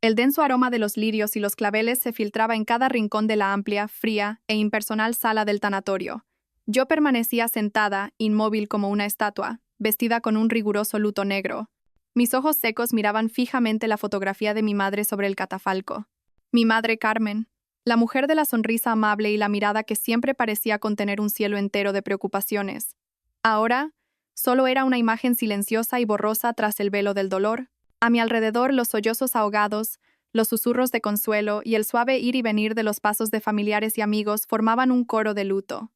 El denso aroma de los lirios y los claveles se filtraba en cada rincón de la amplia, fría e impersonal sala del tanatorio. Yo permanecía sentada, inmóvil como una estatua, vestida con un riguroso luto negro. Mis ojos secos miraban fijamente la fotografía de mi madre sobre el catafalco. Mi madre Carmen, la mujer de la sonrisa amable y la mirada que siempre parecía contener un cielo entero de preocupaciones. Ahora, solo era una imagen silenciosa y borrosa tras el velo del dolor. A mi alrededor los sollozos ahogados, los susurros de consuelo y el suave ir y venir de los pasos de familiares y amigos formaban un coro de luto.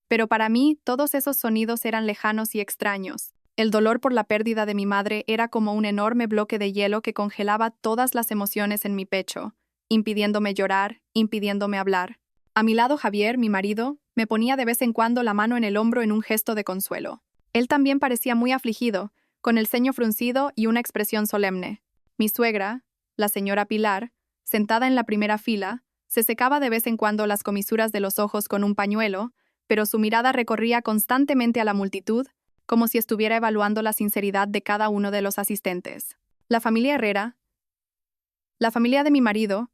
Pero para mí, todos esos sonidos eran lejanos y extraños. El dolor por la pérdida de mi madre era como un enorme bloque de hielo que congelaba todas las emociones en mi pecho, impidiéndome llorar, impidiéndome hablar. A mi lado Javier, mi marido, me ponía de vez en cuando la mano en el hombro en un gesto de consuelo. Él también parecía muy afligido, con el ceño fruncido y una expresión solemne. Mi suegra, la señora Pilar, sentada en la primera fila, se secaba de vez en cuando las comisuras de los ojos con un pañuelo, pero su mirada recorría constantemente a la multitud, como si estuviera evaluando la sinceridad de cada uno de los asistentes. La familia Herrera, la familia de mi marido,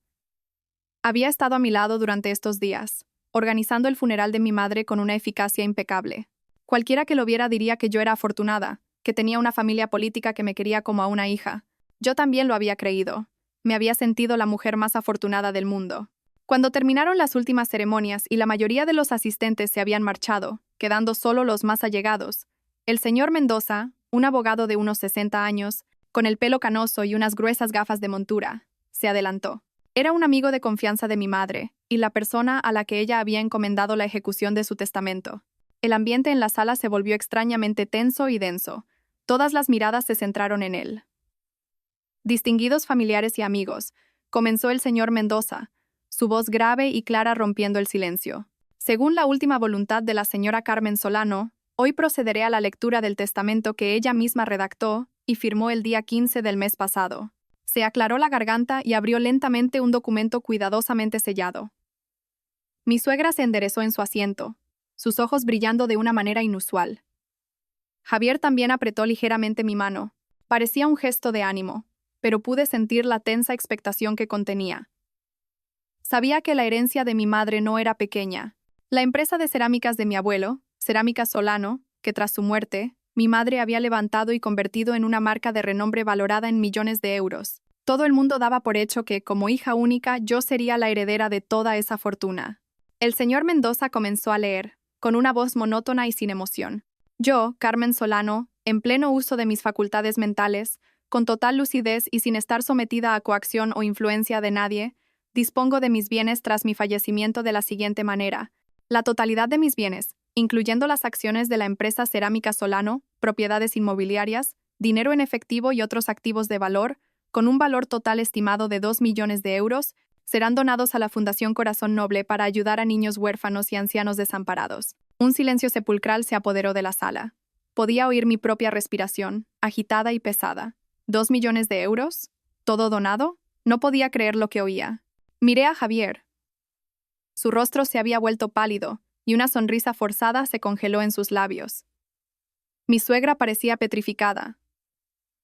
había estado a mi lado durante estos días, organizando el funeral de mi madre con una eficacia impecable. Cualquiera que lo viera diría que yo era afortunada, que tenía una familia política que me quería como a una hija. Yo también lo había creído. Me había sentido la mujer más afortunada del mundo. Cuando terminaron las últimas ceremonias y la mayoría de los asistentes se habían marchado, quedando solo los más allegados, el señor Mendoza, un abogado de unos 60 años, con el pelo canoso y unas gruesas gafas de montura, se adelantó. Era un amigo de confianza de mi madre, y la persona a la que ella había encomendado la ejecución de su testamento. El ambiente en la sala se volvió extrañamente tenso y denso. Todas las miradas se centraron en él. Distinguidos familiares y amigos, comenzó el señor Mendoza, su voz grave y clara rompiendo el silencio. Según la última voluntad de la señora Carmen Solano, hoy procederé a la lectura del testamento que ella misma redactó y firmó el día 15 del mes pasado. Se aclaró la garganta y abrió lentamente un documento cuidadosamente sellado. Mi suegra se enderezó en su asiento, sus ojos brillando de una manera inusual. Javier también apretó ligeramente mi mano. Parecía un gesto de ánimo, pero pude sentir la tensa expectación que contenía. Sabía que la herencia de mi madre no era pequeña. La empresa de cerámicas de mi abuelo, Cerámicas Solano, que tras su muerte, mi madre había levantado y convertido en una marca de renombre valorada en millones de euros. Todo el mundo daba por hecho que, como hija única, yo sería la heredera de toda esa fortuna. El señor Mendoza comenzó a leer, con una voz monótona y sin emoción. Yo, Carmen Solano, en pleno uso de mis facultades mentales, con total lucidez y sin estar sometida a coacción o influencia de nadie, dispongo de mis bienes tras mi fallecimiento de la siguiente manera. La totalidad de mis bienes, incluyendo las acciones de la empresa Cerámica Solano, propiedades inmobiliarias, dinero en efectivo y otros activos de valor, con un valor total estimado de 2 millones de euros, serán donados a la Fundación Corazón Noble para ayudar a niños huérfanos y ancianos desamparados. Un silencio sepulcral se apoderó de la sala. Podía oír mi propia respiración, agitada y pesada. ¿2 millones de euros? ¿Todo donado? No podía creer lo que oía. Miré a Javier. Su rostro se había vuelto pálido, y una sonrisa forzada se congeló en sus labios. Mi suegra parecía petrificada.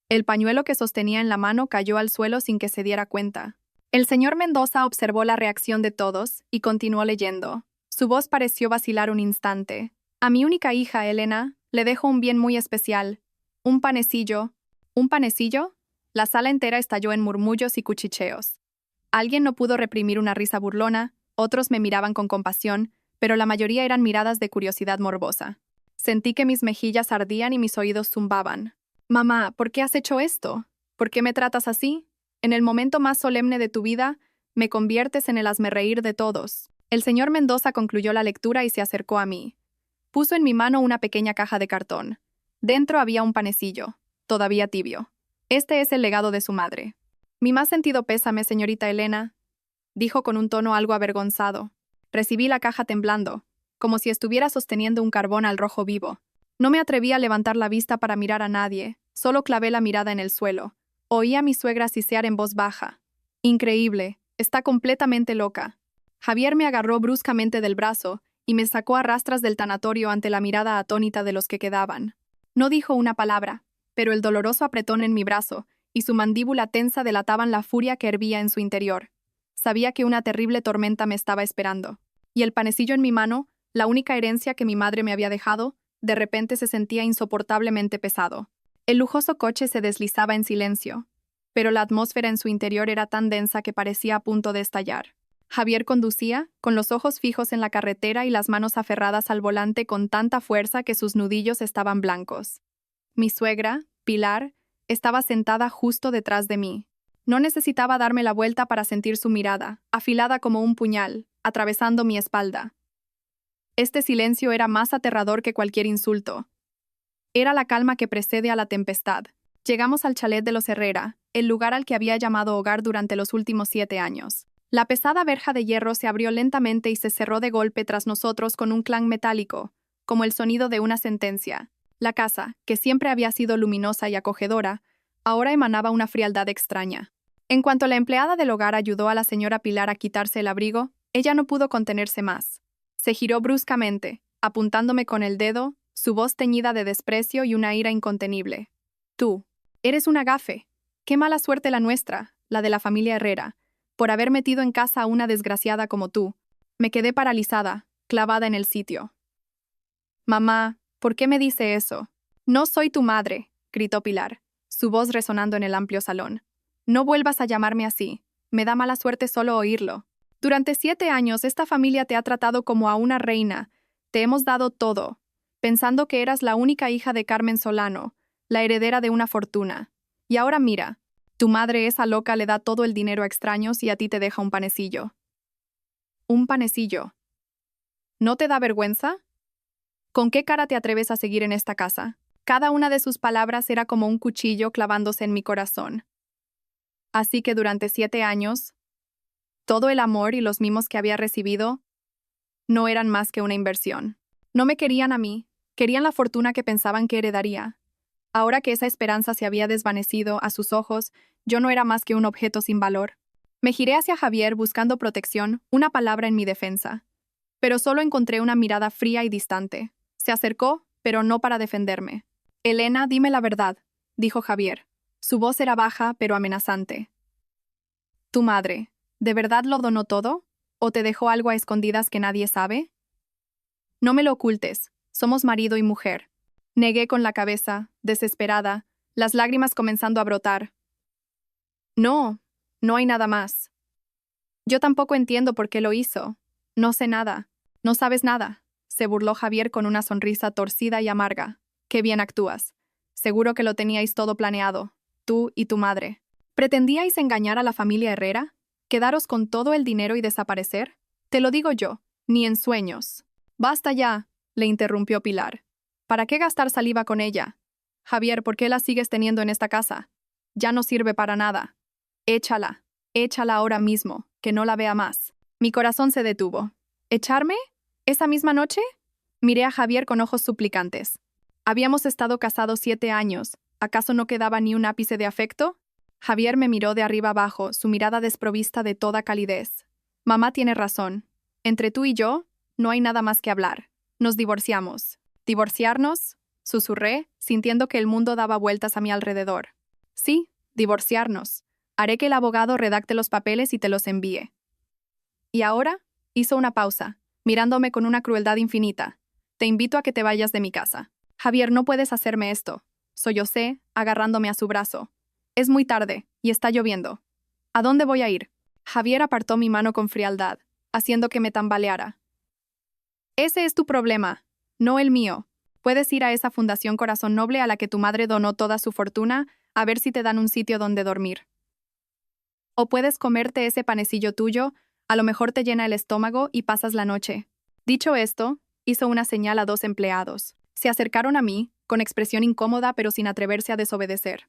El pañuelo que sostenía en la mano cayó al suelo sin que se diera cuenta. El señor Mendoza observó la reacción de todos y continuó leyendo. Su voz pareció vacilar un instante. A mi única hija, Elena, le dejo un bien muy especial. Un panecillo. ¿Un panecillo? La sala entera estalló en murmullos y cuchicheos. Alguien no pudo reprimir una risa burlona, otros me miraban con compasión, pero la mayoría eran miradas de curiosidad morbosa. Sentí que mis mejillas ardían y mis oídos zumbaban. «Mamá, ¿por qué has hecho esto? ¿Por qué me tratas así? En el momento más solemne de tu vida, me conviertes en el hazmerreír de todos». El señor Mendoza concluyó la lectura y se acercó a mí. Puso en mi mano una pequeña caja de cartón. Dentro había un panecillo, todavía tibio. Este es el legado de su madre. «Mi más sentido pésame, señorita Elena», dijo con un tono algo avergonzado. Recibí la caja temblando, como si estuviera sosteniendo un carbón al rojo vivo. No me atreví a levantar la vista para mirar a nadie, solo clavé la mirada en el suelo. Oí a mi suegra sisear en voz baja. «Increíble, está completamente loca». Javier me agarró bruscamente del brazo y me sacó a rastras del tanatorio ante la mirada atónita de los que quedaban. No dijo una palabra, pero el doloroso apretón en mi brazo y su mandíbula tensa delataban la furia que hervía en su interior. Sabía que una terrible tormenta me estaba esperando. Y el panecillo en mi mano, la única herencia que mi madre me había dejado, de repente se sentía insoportablemente pesado. El lujoso coche se deslizaba en silencio, pero la atmósfera en su interior era tan densa que parecía a punto de estallar. Javier conducía, con los ojos fijos en la carretera y las manos aferradas al volante con tanta fuerza que sus nudillos estaban blancos. Mi suegra, Pilar, estaba sentada justo detrás de mí. No necesitaba darme la vuelta para sentir su mirada, afilada como un puñal, atravesando mi espalda. Este silencio era más aterrador que cualquier insulto. Era la calma que precede a la tempestad. Llegamos al chalet de los Herrera, el lugar al que había llamado hogar durante los últimos 7 años. La pesada verja de hierro se abrió lentamente y se cerró de golpe tras nosotros con un clang metálico, como el sonido de una sentencia. La casa, que siempre había sido luminosa y acogedora, ahora emanaba una frialdad extraña. En cuanto la empleada del hogar ayudó a la señora Pilar a quitarse el abrigo, ella no pudo contenerse más. Se giró bruscamente, apuntándome con el dedo, su voz teñida de desprecio y una ira incontenible. Tú, eres una gafe. Qué mala suerte la nuestra, la de la familia Herrera, por haber metido en casa a una desgraciada como tú. Me quedé paralizada, clavada en el sitio. Mamá, ¿por qué me dice eso? No soy tu madre, gritó Pilar, su voz resonando en el amplio salón. No vuelvas a llamarme así. Me da mala suerte solo oírlo. Durante 7 años esta familia te ha tratado como a una reina. Te hemos dado todo, pensando que eras la única hija de Carmen Solano, la heredera de una fortuna. Y ahora mira, tu madre esa loca le da todo el dinero a extraños y a ti te deja un panecillo. ¿Un panecillo? ¿No te da vergüenza? ¿Con qué cara te atreves a seguir en esta casa? Cada una de sus palabras era como un cuchillo clavándose en mi corazón. Así que durante 7 años, todo el amor y los mimos que había recibido no eran más que una inversión. No me querían a mí, querían la fortuna que pensaban que heredaría. Ahora que esa esperanza se había desvanecido a sus ojos, yo no era más que un objeto sin valor. Me giré hacia Javier buscando protección, una palabra en mi defensa. Pero solo encontré una mirada fría y distante. Se acercó, pero no para defenderme. Elena, dime la verdad, dijo Javier. Su voz era baja, pero amenazante. ¿Tu madre, de verdad lo donó todo? ¿O te dejó algo a escondidas que nadie sabe? No me lo ocultes, somos marido y mujer. Negué con la cabeza, desesperada, las lágrimas comenzando a brotar. No, no hay nada más. Yo tampoco entiendo por qué lo hizo. No sé nada. No sabes nada, se burló Javier con una sonrisa torcida y amarga. Qué bien actúas. Seguro que lo teníais todo planeado, tú y tu madre. ¿Pretendíais engañar a la familia Herrera? ¿Quedaros con todo el dinero y desaparecer? Te lo digo yo, ni en sueños. Basta ya, le interrumpió Pilar. ¿Para qué gastar saliva con ella? Javier, ¿por qué la sigues teniendo en esta casa? Ya no sirve para nada. Échala, échala ahora mismo, que no la vea más. Mi corazón se detuvo. ¿Echarme? ¿Esa misma noche? Miré a Javier con ojos suplicantes. Habíamos estado casados 7 años. ¿Acaso no quedaba ni un ápice de afecto? Javier me miró de arriba abajo, su mirada desprovista de toda calidez. Mamá tiene razón. Entre tú y yo, no hay nada más que hablar. Nos divorciamos. ¿Divorciarnos? Susurré, sintiendo que el mundo daba vueltas a mi alrededor. Sí, divorciarnos. Haré que el abogado redacte los papeles y te los envíe. ¿Y ahora? Hizo una pausa, mirándome con una crueldad infinita. Te invito a que te vayas de mi casa. Javier, no puedes hacerme esto. Sollocé, agarrándome a su brazo. Es muy tarde, y está lloviendo. ¿A dónde voy a ir? Javier apartó mi mano con frialdad, haciendo que me tambaleara. Ese es tu problema, no el mío. Puedes ir a esa Fundación Corazón Noble a la que tu madre donó toda su fortuna, a ver si te dan un sitio donde dormir. O puedes comerte ese panecillo tuyo, a lo mejor te llena el estómago y pasas la noche. Dicho esto, hizo una señal a 2 empleados. Se acercaron a mí, con expresión incómoda pero sin atreverse a desobedecer.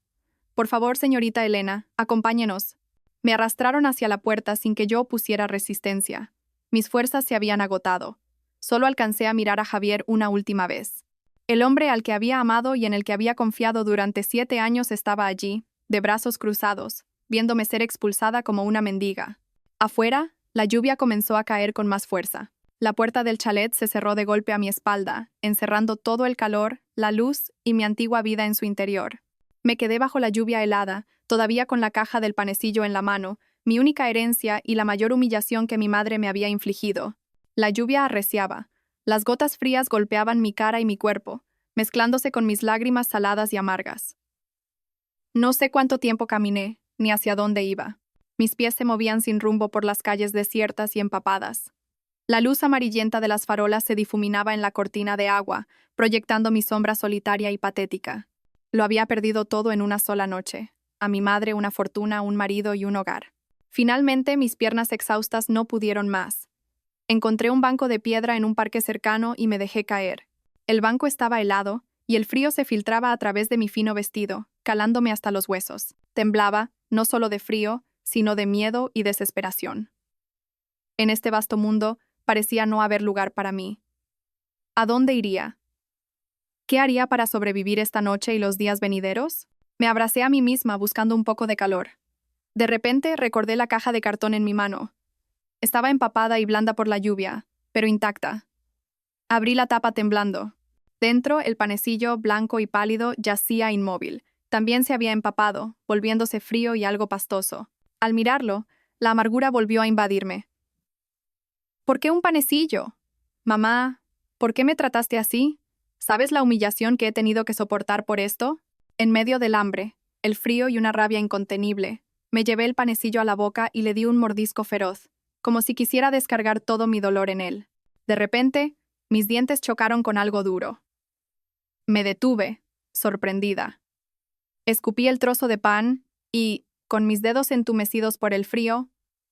Por favor, señorita Elena, acompáñenos. Me arrastraron hacia la puerta sin que yo opusiera resistencia. Mis fuerzas se habían agotado. Solo alcancé a mirar a Javier una última vez. El hombre al que había amado y en el que había confiado durante 7 años estaba allí, de brazos cruzados, viéndome ser expulsada como una mendiga. Afuera, la lluvia comenzó a caer con más fuerza. La puerta del chalet se cerró de golpe a mi espalda, encerrando todo el calor, la luz y mi antigua vida en su interior. Me quedé bajo la lluvia helada, todavía con la caja del panecillo en la mano, mi única herencia y la mayor humillación que mi madre me había infligido. La lluvia arreciaba. Las gotas frías golpeaban mi cara y mi cuerpo, mezclándose con mis lágrimas saladas y amargas. No sé cuánto tiempo caminé, ni hacia dónde iba. Mis pies se movían sin rumbo por las calles desiertas y empapadas. La luz amarillenta de las farolas se difuminaba en la cortina de agua, proyectando mi sombra solitaria y patética. Lo había perdido todo en una sola noche. A mi madre, una fortuna, un marido y un hogar. Finalmente, mis piernas exhaustas no pudieron más. Encontré un banco de piedra en un parque cercano y me dejé caer. El banco estaba helado, y el frío se filtraba a través de mi fino vestido, calándome hasta los huesos. Temblaba, no solo de frío, sino de miedo y desesperación. En este vasto mundo, parecía no haber lugar para mí. ¿A dónde iría? ¿Qué haría para sobrevivir esta noche y los días venideros? Me abracé a mí misma buscando un poco de calor. De repente recordé la caja de cartón en mi mano. Estaba empapada y blanda por la lluvia, pero intacta. Abrí la tapa temblando. Dentro, el panecillo, blanco y pálido, yacía inmóvil. También se había empapado, volviéndose frío y algo pastoso. Al mirarlo, la amargura volvió a invadirme. ¿Por qué un panecillo? Mamá, ¿por qué me trataste así? ¿Sabes la humillación que he tenido que soportar por esto? En medio del hambre, el frío y una rabia incontenible, me llevé el panecillo a la boca y le di un mordisco feroz, como si quisiera descargar todo mi dolor en él. De repente, mis dientes chocaron con algo duro. Me detuve, sorprendida. Escupí el trozo de pan y, con mis dedos entumecidos por el frío,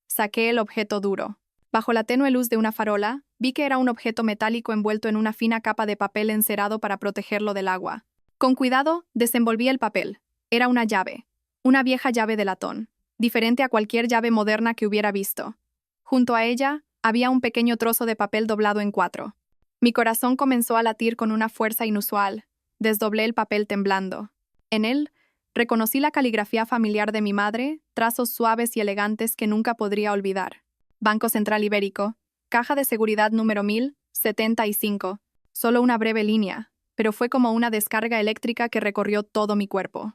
saqué el objeto duro. Bajo la tenue luz de una farola, vi que era un objeto metálico envuelto en una fina capa de papel encerado para protegerlo del agua. Con cuidado, desenvolví el papel. Era una llave. Una vieja llave de latón, diferente a cualquier llave moderna que hubiera visto. Junto a ella, había un pequeño trozo de papel doblado en 4. Mi corazón comenzó a latir con una fuerza inusual. Desdoblé el papel temblando. En él, reconocí la caligrafía familiar de mi madre, trazos suaves y elegantes que nunca podría olvidar. Banco Central Ibérico, caja de seguridad número 1075. Solo una breve línea, pero fue como una descarga eléctrica que recorrió todo mi cuerpo.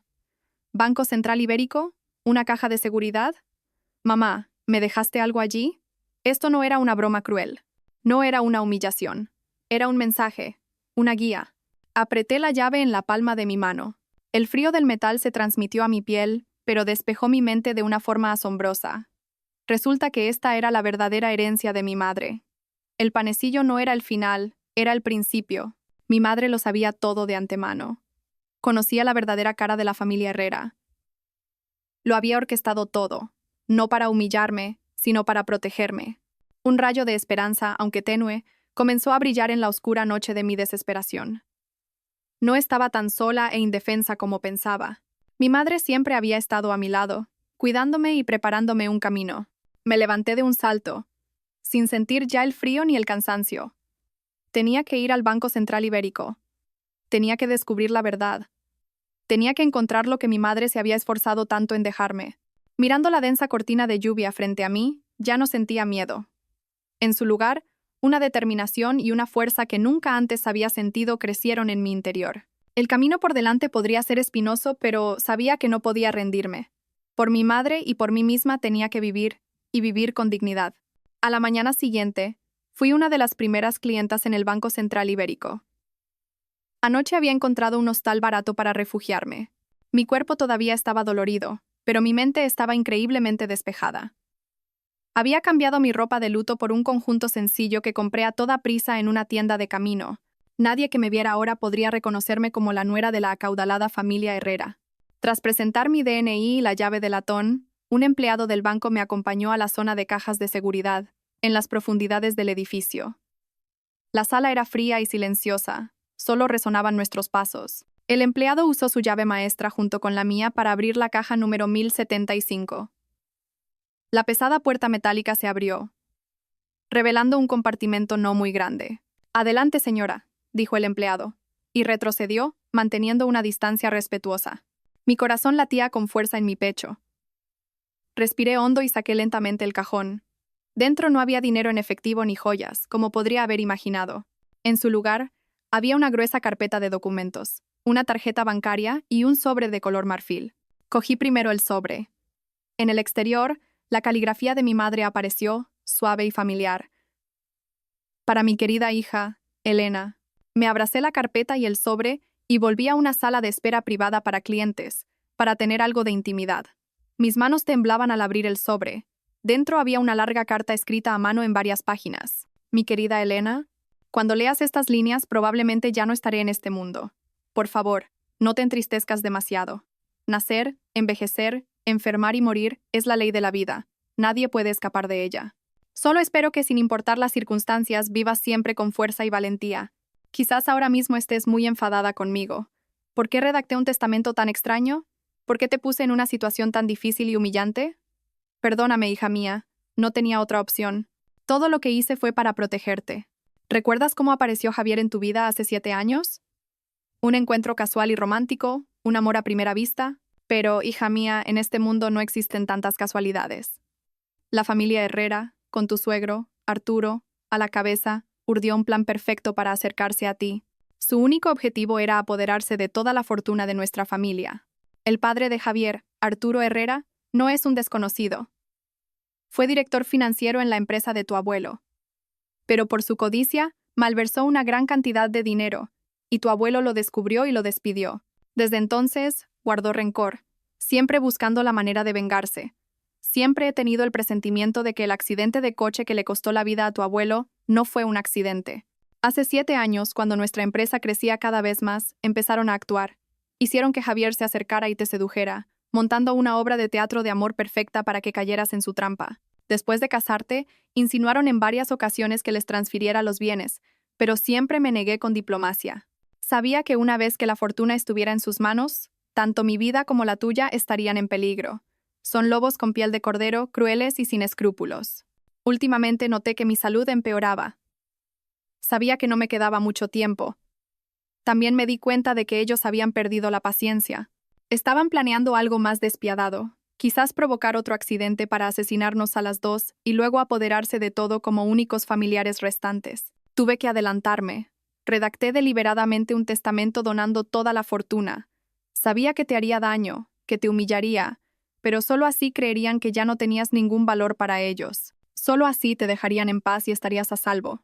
Banco Central Ibérico, una caja de seguridad. Mamá, ¿me dejaste algo allí? Esto no era una broma cruel. No era una humillación. Era un mensaje, una guía. Apreté la llave en la palma de mi mano. El frío del metal se transmitió a mi piel, pero despejó mi mente de una forma asombrosa. Resulta que esta era la verdadera herencia de mi madre. El panecillo no era el final, era el principio. Mi madre lo sabía todo de antemano. Conocía la verdadera cara de la familia Herrera. Lo había orquestado todo, no para humillarme, sino para protegerme. Un rayo de esperanza, aunque tenue, comenzó a brillar en la oscura noche de mi desesperación. No estaba tan sola e indefensa como pensaba. Mi madre siempre había estado a mi lado, cuidándome y preparándome un camino. Me levanté de un salto, sin sentir ya el frío ni el cansancio. Tenía que ir al Banco Central Ibérico. Tenía que descubrir la verdad. Tenía que encontrar lo que mi madre se había esforzado tanto en dejarme. Mirando la densa cortina de lluvia frente a mí, ya no sentía miedo. En su lugar, una determinación y una fuerza que nunca antes había sentido crecieron en mi interior. El camino por delante podría ser espinoso, pero sabía que no podía rendirme. Por mi madre y por mí misma tenía que vivir, y vivir con dignidad. A la mañana siguiente, fui una de las primeras clientas en el Banco Central Ibérico. Anoche había encontrado un hostal barato para refugiarme. Mi cuerpo todavía estaba dolorido, pero mi mente estaba increíblemente despejada. Había cambiado mi ropa de luto por un conjunto sencillo que compré a toda prisa en una tienda de camino. Nadie que me viera ahora podría reconocerme como la nuera de la acaudalada familia Herrera. Tras presentar mi DNI y la llave de latón, un empleado del banco me acompañó a la zona de cajas de seguridad, en las profundidades del edificio. La sala era fría y silenciosa, solo resonaban nuestros pasos. El empleado usó su llave maestra junto con la mía para abrir la caja número 1075. La pesada puerta metálica se abrió, revelando un compartimento no muy grande. «Adelante, señora», dijo el empleado, y retrocedió, manteniendo una distancia respetuosa. Mi corazón latía con fuerza en mi pecho. Respiré hondo y saqué lentamente el cajón. Dentro no había dinero en efectivo ni joyas, como podría haber imaginado. En su lugar, había una gruesa carpeta de documentos. una tarjeta bancaria y un sobre de color marfil. Cogí primero el sobre. En el exterior, la caligrafía de mi madre apareció, suave y familiar. Para mi querida hija, Elena. Me abracé la carpeta y el sobre y volví a una sala de espera privada para clientes, para tener algo de intimidad. Mis manos temblaban al abrir el sobre. Dentro había una larga carta escrita a mano en varias páginas. Mi querida Elena, cuando leas estas líneas probablemente ya no estaré en este mundo. Por favor, no te entristezcas demasiado. Nacer, envejecer, enfermar y morir es la ley de la vida. Nadie puede escapar de ella. Solo espero que sin importar las circunstancias vivas siempre con fuerza y valentía. Quizás ahora mismo estés muy enfadada conmigo. ¿Por qué redacté un testamento tan extraño? ¿Por qué te puse en una situación tan difícil y humillante? Perdóname, hija mía, no tenía otra opción. Todo lo que hice fue para protegerte. ¿Recuerdas cómo apareció Javier en tu vida hace 7 años? Un encuentro casual y romántico, un amor a primera vista, pero, hija mía, en este mundo no existen tantas casualidades. La familia Herrera, con tu suegro, Arturo, a la cabeza, urdió un plan perfecto para acercarse a ti. Su único objetivo era apoderarse de toda la fortuna de nuestra familia. El padre de Javier, Arturo Herrera, no es un desconocido. Fue director financiero en la empresa de tu abuelo. Pero por su codicia, malversó una gran cantidad de dinero, y tu abuelo lo descubrió y lo despidió. Desde entonces, guardó rencor, siempre buscando la manera de vengarse. Siempre he tenido el presentimiento de que el accidente de coche que le costó la vida a tu abuelo no fue un accidente. Hace 7 años, cuando nuestra empresa crecía cada vez más, empezaron a actuar. Hicieron que Javier se acercara y te sedujera, montando una obra de teatro de amor perfecta para que cayeras en su trampa. Después de casarte, insinuaron en varias ocasiones que les transfiriera los bienes, pero siempre me negué con diplomacia. Sabía que una vez que la fortuna estuviera en sus manos, tanto mi vida como la tuya estarían en peligro. Son lobos con piel de cordero, crueles y sin escrúpulos. Últimamente noté que mi salud empeoraba. Sabía que no me quedaba mucho tiempo. También me di cuenta de que ellos habían perdido la paciencia. Estaban planeando algo más despiadado, quizás provocar otro accidente para asesinarnos a las dos y luego apoderarse de todo como únicos familiares restantes. Tuve que adelantarme. Redacté deliberadamente un testamento donando toda la fortuna. Sabía que te haría daño, que te humillaría, pero solo así creerían que ya no tenías ningún valor para ellos. Solo así te dejarían en paz y estarías a salvo.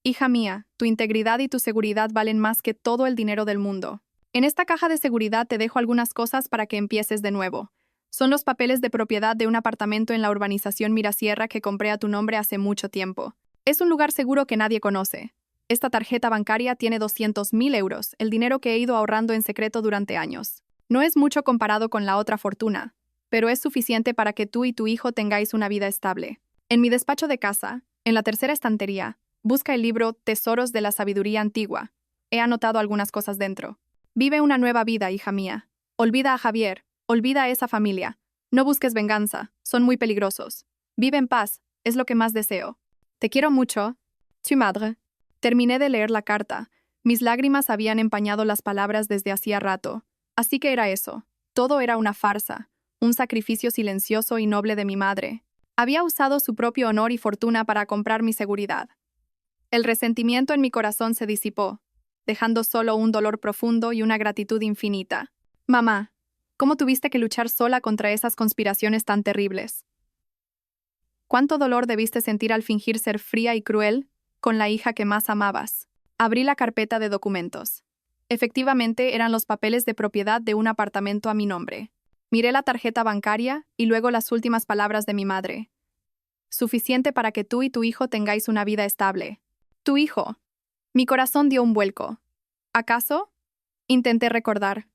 Hija mía, tu integridad y tu seguridad valen más que todo el dinero del mundo. En esta caja de seguridad te dejo algunas cosas para que empieces de nuevo. Son los papeles de propiedad de un apartamento en la urbanización Mirasierra que compré a tu nombre hace mucho tiempo. Es un lugar seguro que nadie conoce. Esta tarjeta bancaria tiene 200.000 euros, el dinero que he ido ahorrando en secreto durante años. No es mucho comparado con la otra fortuna, pero es suficiente para que tú y tu hijo tengáis una vida estable. En mi despacho de casa, en la tercera estantería, busca el libro Tesoros de la Sabiduría Antigua. He anotado algunas cosas dentro. Vive una nueva vida, hija mía. Olvida a Javier, olvida a esa familia. No busques venganza, son muy peligrosos. Vive en paz, es lo que más deseo. Te quiero mucho. Tu madre. Terminé de leer la carta. Mis lágrimas habían empañado las palabras desde hacía rato. Así que era eso. Todo era una farsa, un sacrificio silencioso y noble de mi madre. Había usado su propio honor y fortuna para comprar mi seguridad. El resentimiento en mi corazón se disipó, dejando solo un dolor profundo y una gratitud infinita. Mamá, ¿cómo tuviste que luchar sola contra esas conspiraciones tan terribles? ¿Cuánto dolor debiste sentir al fingir ser fría y cruel con la hija que más amabas? Abrí la carpeta de documentos. Efectivamente, eran los papeles de propiedad de un apartamento a mi nombre. Miré la tarjeta bancaria y luego las últimas palabras de mi madre. Suficiente para que tú y tu hijo tengáis una vida estable. Tu hijo. Mi corazón dio un vuelco. ¿Acaso? Intenté recordar.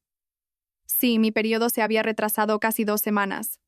Sí, mi periodo se había retrasado casi 2 semanas.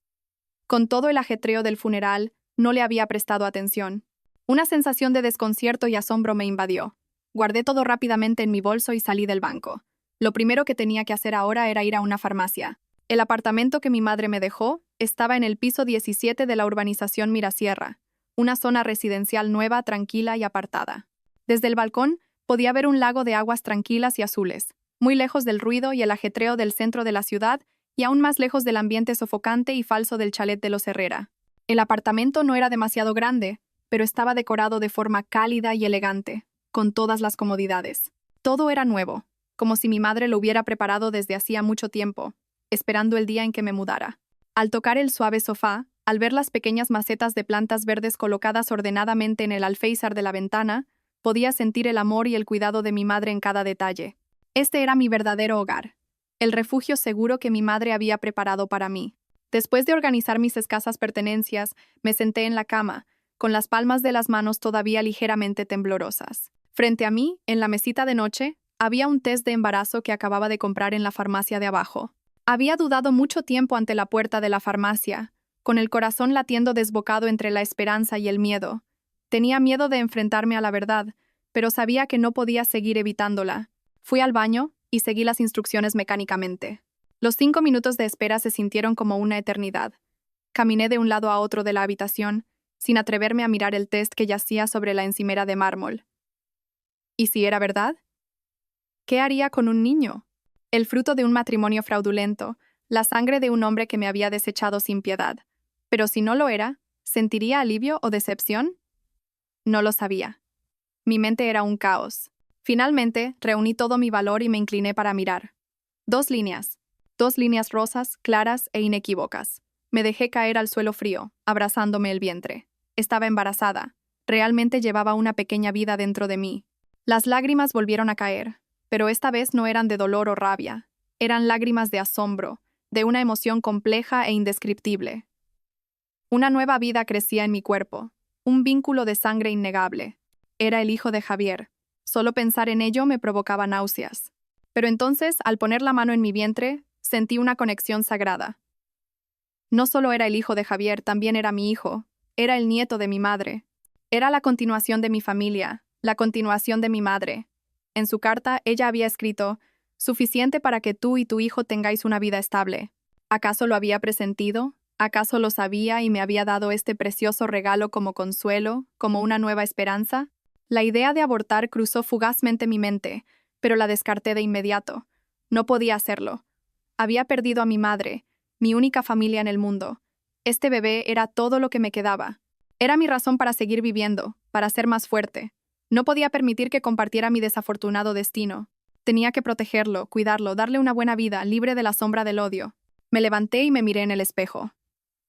Con todo el ajetreo del funeral, no le había prestado atención. Una sensación de desconcierto y asombro me invadió. Guardé todo rápidamente en mi bolso y salí del banco. Lo primero que tenía que hacer ahora era ir a una farmacia. El apartamento que mi madre me dejó estaba en el piso 17 de la urbanización Mirasierra, una zona residencial nueva, tranquila y apartada. Desde el balcón podía ver un lago de aguas tranquilas y azules, muy lejos del ruido y el ajetreo del centro de la ciudad y aún más lejos del ambiente sofocante y falso del chalet de los Herrera. El apartamento no era demasiado grande, pero estaba decorado de forma cálida y elegante, con todas las comodidades. Todo era nuevo, como si mi madre lo hubiera preparado desde hacía mucho tiempo, esperando el día en que me mudara. Al tocar el suave sofá, al ver las pequeñas macetas de plantas verdes colocadas ordenadamente en el alféizar de la ventana, podía sentir el amor y el cuidado de mi madre en cada detalle. Este era mi verdadero hogar, el refugio seguro que mi madre había preparado para mí. Después de organizar mis escasas pertenencias, me senté en la cama, con las palmas de las manos todavía ligeramente temblorosas. Frente a mí, en la mesita de noche, había un test de embarazo que acababa de comprar en la farmacia de abajo. Había dudado mucho tiempo ante la puerta de la farmacia, con el corazón latiendo desbocado entre la esperanza y el miedo. Tenía miedo de enfrentarme a la verdad, pero sabía que no podía seguir evitándola. Fui al baño y seguí las instrucciones mecánicamente. Los 5 minutos de espera se sintieron como una eternidad. Caminé de un lado a otro de la habitación, sin atreverme a mirar el test que yacía sobre la encimera de mármol. ¿Y si era verdad? ¿Qué haría con un niño? El fruto de un matrimonio fraudulento, la sangre de un hombre que me había desechado sin piedad. Pero si no lo era, ¿sentiría alivio o decepción? No lo sabía. Mi mente era un caos. Finalmente, reuní todo mi valor y me incliné para mirar. 2 líneas. 2 líneas rosas, claras e inequívocas. Me dejé caer al suelo frío, abrazándome el vientre. Estaba embarazada. Realmente llevaba una pequeña vida dentro de mí. Las lágrimas volvieron a caer, pero esta vez no eran de dolor o rabia. Eran lágrimas de asombro, de una emoción compleja e indescriptible. Una nueva vida crecía en mi cuerpo, un vínculo de sangre innegable. Era el hijo de Javier. Solo pensar en ello me provocaba náuseas. Pero entonces, al poner la mano en mi vientre, sentí una conexión sagrada. No solo era el hijo de Javier, también era mi hijo. Era el nieto de mi madre. Era la continuación de mi familia, la continuación de mi madre. En su carta, ella había escrito: «Suficiente para que tú y tu hijo tengáis una vida estable». ¿Acaso lo había presentido? ¿Acaso lo sabía y me había dado este precioso regalo como consuelo, como una nueva esperanza? La idea de abortar cruzó fugazmente mi mente, pero la descarté de inmediato. No podía hacerlo. Había perdido a mi madre, mi única familia en el mundo. Este bebé era todo lo que me quedaba. Era mi razón para seguir viviendo, para ser más fuerte. No podía permitir que compartiera mi desafortunado destino. Tenía que protegerlo, cuidarlo, darle una buena vida, libre de la sombra del odio. Me levanté y me miré en el espejo.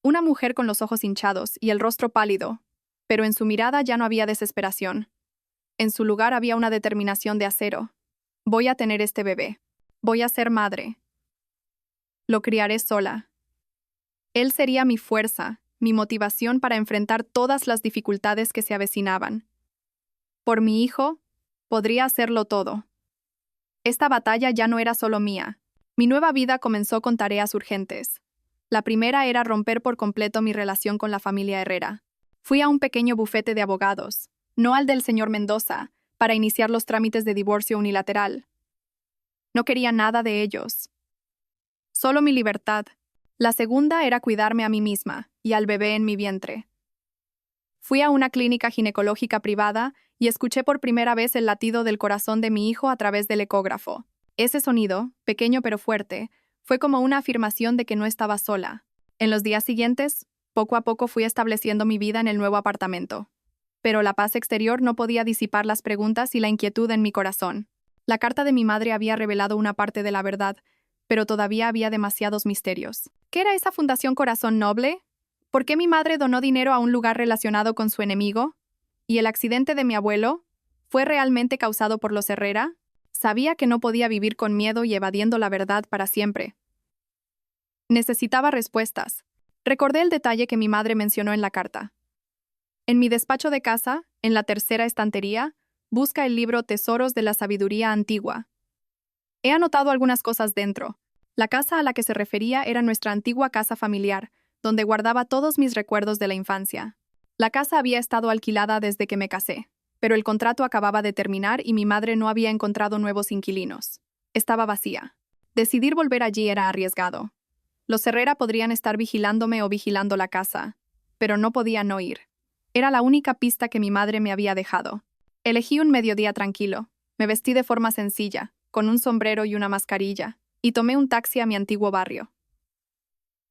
Una mujer con los ojos hinchados y el rostro pálido, pero en su mirada ya no había desesperación. En su lugar había una determinación de acero. Voy a tener este bebé. Voy a ser madre. Lo criaré sola. Él sería mi fuerza, mi motivación para enfrentar todas las dificultades que se avecinaban. Por mi hijo, podría hacerlo todo. Esta batalla ya no era solo mía. Mi nueva vida comenzó con tareas urgentes. La primera era romper por completo mi relación con la familia Herrera. Fui a un pequeño bufete de abogados, no al del señor Mendoza, para iniciar los trámites de divorcio unilateral. No quería nada de ellos. Solo mi libertad. La segunda era cuidarme a mí misma y al bebé en mi vientre. Fui a una clínica ginecológica privada y escuché por primera vez el latido del corazón de mi hijo a través del ecógrafo. Ese sonido, pequeño pero fuerte, fue como una afirmación de que no estaba sola. En los días siguientes, poco a poco fui estableciendo mi vida en el nuevo apartamento. Pero la paz exterior no podía disipar las preguntas y la inquietud en mi corazón. La carta de mi madre había revelado una parte de la verdad, pero todavía había demasiados misterios. ¿Qué era esa Fundación Corazón Noble? ¿Por qué mi madre donó dinero a un lugar relacionado con su enemigo? ¿Y el accidente de mi abuelo? ¿Fue realmente causado por los Herrera? Sabía que no podía vivir con miedo y evadiendo la verdad para siempre. Necesitaba respuestas. Recordé el detalle que mi madre mencionó en la carta. En mi despacho de casa, en la tercera estantería, busca el libro Tesoros de la Sabiduría Antigua. He anotado algunas cosas dentro. La casa a la que se refería era nuestra antigua casa familiar, donde guardaba todos mis recuerdos de la infancia. La casa había estado alquilada desde que me casé, pero el contrato acababa de terminar y mi madre no había encontrado nuevos inquilinos. Estaba vacía. Decidir volver allí era arriesgado. Los Herrera podrían estar vigilándome o vigilando la casa, pero no podía no ir. Era la única pista que mi madre me había dejado. Elegí un mediodía tranquilo. Me vestí de forma sencilla, con un sombrero y una mascarilla, y tomé un taxi a mi antiguo barrio.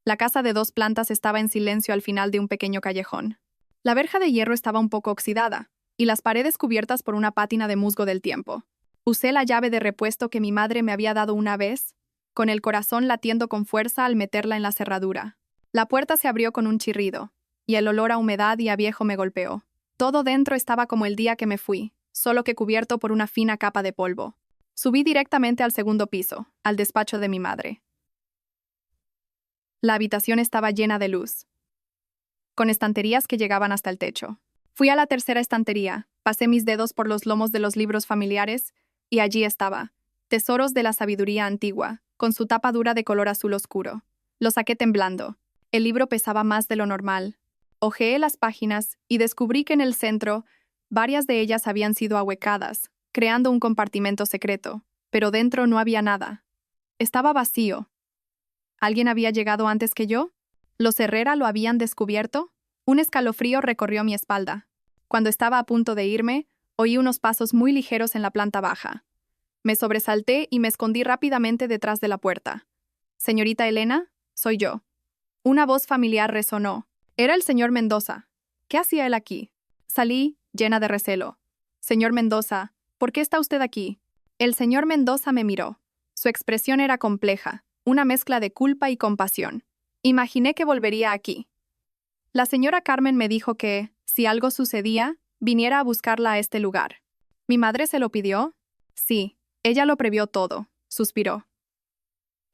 La casa de 2 plantas estaba en silencio al final de un pequeño callejón. La verja de hierro estaba un poco oxidada, y las paredes cubiertas por una pátina de musgo del tiempo. Usé la llave de repuesto que mi madre me había dado una vez, con el corazón latiendo con fuerza al meterla en la cerradura. La puerta se abrió con un chirrido, y el olor a humedad y a viejo me golpeó. Todo dentro estaba como el día que me fui, solo que cubierto por una fina capa de polvo. Subí directamente al segundo piso, al despacho de mi madre. La habitación estaba llena de luz, con estanterías que llegaban hasta el techo. Fui a la tercera estantería, pasé mis dedos por los lomos de los libros familiares, y allí estaba, Tesoros de la Sabiduría Antigua, con su tapa dura de color azul oscuro. Lo saqué temblando. El libro pesaba más de lo normal. Hojeé las páginas y descubrí que en el centro, varias de ellas habían sido ahuecadas, creando un compartimento secreto, pero dentro no había nada. Estaba vacío. ¿Alguien había llegado antes que yo? ¿Los Herrera lo habían descubierto? Un escalofrío recorrió mi espalda. Cuando estaba a punto de irme, oí unos pasos muy ligeros en la planta baja. Me sobresalté y me escondí rápidamente detrás de la puerta. «Señorita Elena, soy yo». Una voz familiar resonó. Era el señor Mendoza. ¿Qué hacía él aquí? Salí, llena de recelo. «Señor Mendoza, ¿por qué está usted aquí?» El señor Mendoza me miró. Su expresión era compleja, una mezcla de culpa y compasión. Imaginé que volvería aquí. La señora Carmen me dijo que, si algo sucedía, viniera a buscarla a este lugar. ¿Mi madre se lo pidió? Sí, ella lo previó todo, suspiró.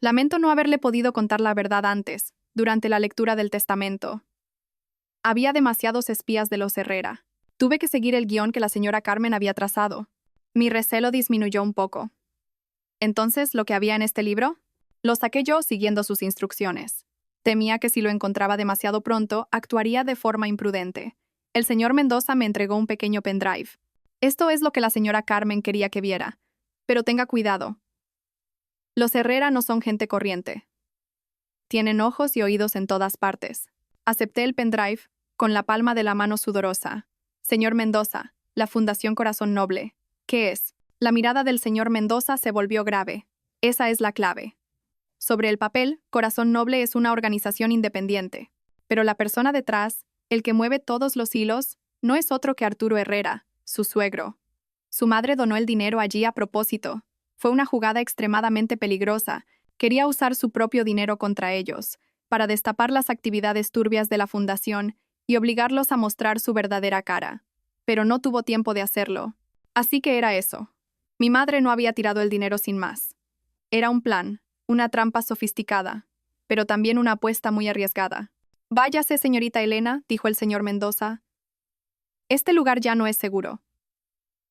Lamento no haberle podido contar la verdad antes, durante la lectura del testamento. Había demasiados espías de los Herrera. Tuve que seguir el guión que la señora Carmen había trazado. Mi recelo disminuyó un poco. ¿Entonces lo que había en este libro? Lo saqué yo siguiendo sus instrucciones. Temía que si lo encontraba demasiado pronto, actuaría de forma imprudente. El señor Mendoza me entregó un pequeño pendrive. Esto es lo que la señora Carmen quería que viera. Pero tenga cuidado. Los Herrera no son gente corriente. Tienen ojos y oídos en todas partes. Acepté el pendrive, con la palma de la mano sudorosa. Señor Mendoza, la Fundación Corazón Noble. ¿Qué es? La mirada del señor Mendoza se volvió grave. Esa es la clave. Sobre el papel, Corazón Noble es una organización independiente. Pero la persona detrás, el que mueve todos los hilos, no es otro que Arturo Herrera, su suegro. Su madre donó el dinero allí a propósito. Fue una jugada extremadamente peligrosa. Quería usar su propio dinero contra ellos, para destapar las actividades turbias de la fundación y obligarlos a mostrar su verdadera cara. Pero no tuvo tiempo de hacerlo. Así que era eso. Mi madre no había tirado el dinero sin más. Era un plan, una trampa sofisticada, pero también una apuesta muy arriesgada. «Váyase, señorita Elena», dijo el señor Mendoza. «Este lugar ya no es seguro.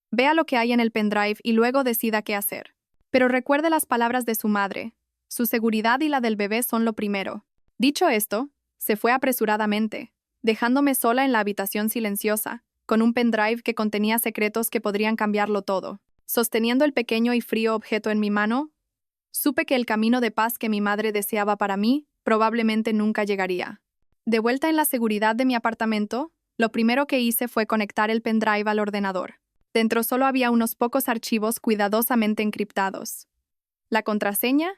Vea lo que hay en el pendrive y luego decida qué hacer. Pero recuerde las palabras de su madre. Su seguridad y la del bebé son lo primero». Dicho esto, se fue apresuradamente, dejándome sola en la habitación silenciosa, con un pendrive que contenía secretos que podrían cambiarlo todo. Sosteniendo el pequeño y frío objeto en mi mano, supe que el camino de paz que mi madre deseaba para mí probablemente nunca llegaría. De vuelta en la seguridad de mi apartamento, lo primero que hice fue conectar el pendrive al ordenador. Dentro solo había unos pocos archivos cuidadosamente encriptados. La contraseña,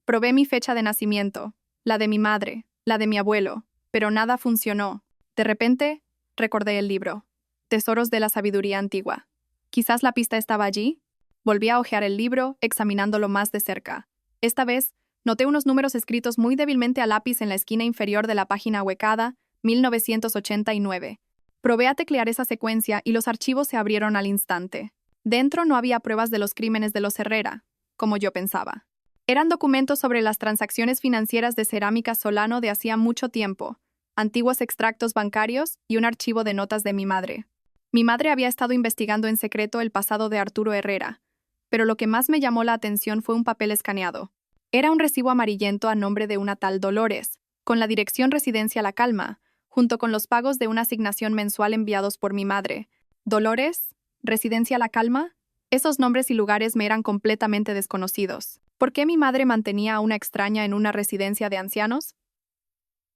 probé mi fecha de nacimiento, la de mi madre, la de mi abuelo, pero nada funcionó. De repente, recordé el libro, Tesoros de la Sabiduría Antigua. Quizás la pista estaba allí. Volví a hojear el libro, examinándolo más de cerca. Esta vez, noté unos números escritos muy débilmente a lápiz en la esquina inferior de la página ahuecada, 1989. Probé a teclear esa secuencia y los archivos se abrieron al instante. Dentro no había pruebas de los crímenes de los Herrera, como yo pensaba. Eran documentos sobre las transacciones financieras de Cerámica Solano de hacía mucho tiempo, antiguos extractos bancarios y un archivo de notas de mi madre. Mi madre había estado investigando en secreto el pasado de Arturo Herrera, pero lo que más me llamó la atención fue un papel escaneado. Era un recibo amarillento a nombre de una tal Dolores, con la dirección Residencia La Calma, junto con los pagos de una asignación mensual enviados por mi madre. ¿Dolores? ¿Residencia La Calma? Esos nombres y lugares me eran completamente desconocidos. ¿Por qué mi madre mantenía a una extraña en una residencia de ancianos?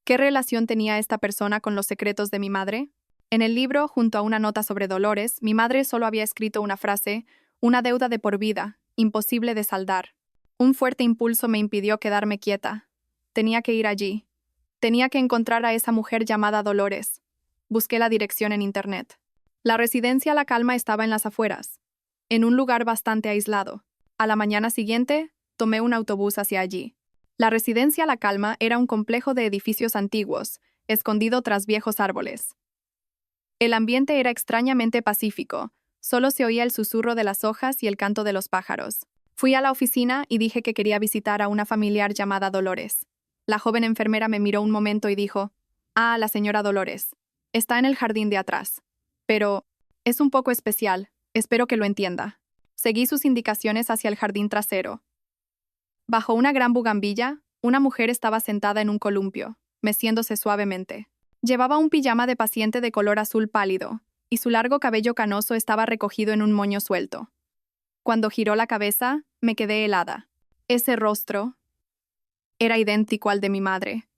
¿Qué relación tenía esta persona con los secretos de mi madre? En el libro, junto a una nota sobre Dolores, mi madre solo había escrito una frase: una deuda de por vida, imposible de saldar. Un fuerte impulso me impidió quedarme quieta. Tenía que ir allí. Tenía que encontrar a esa mujer llamada Dolores. Busqué la dirección en internet. La residencia La Calma estaba en las afueras. en un lugar bastante aislado. A la mañana siguiente, tomé un autobús hacia allí. La residencia La Calma era un complejo de edificios antiguos, escondido tras viejos árboles. El ambiente era extrañamente pacífico, solo se oía el susurro de las hojas y el canto de los pájaros. Fui a la oficina y dije que quería visitar a una familiar llamada Dolores. La joven enfermera me miró un momento y dijo: «Ah, la señora Dolores. Está en el jardín de atrás. Pero es un poco especial, espero que lo entienda». Seguí sus indicaciones hacia el jardín trasero. Bajo una gran bugambilla, una mujer estaba sentada en un columpio, meciéndose suavemente. Llevaba un pijama de paciente de color azul pálido, y su largo cabello canoso estaba recogido en un moño suelto. Cuando giró la cabeza, me quedé helada. Ese rostro era idéntico al de mi madre.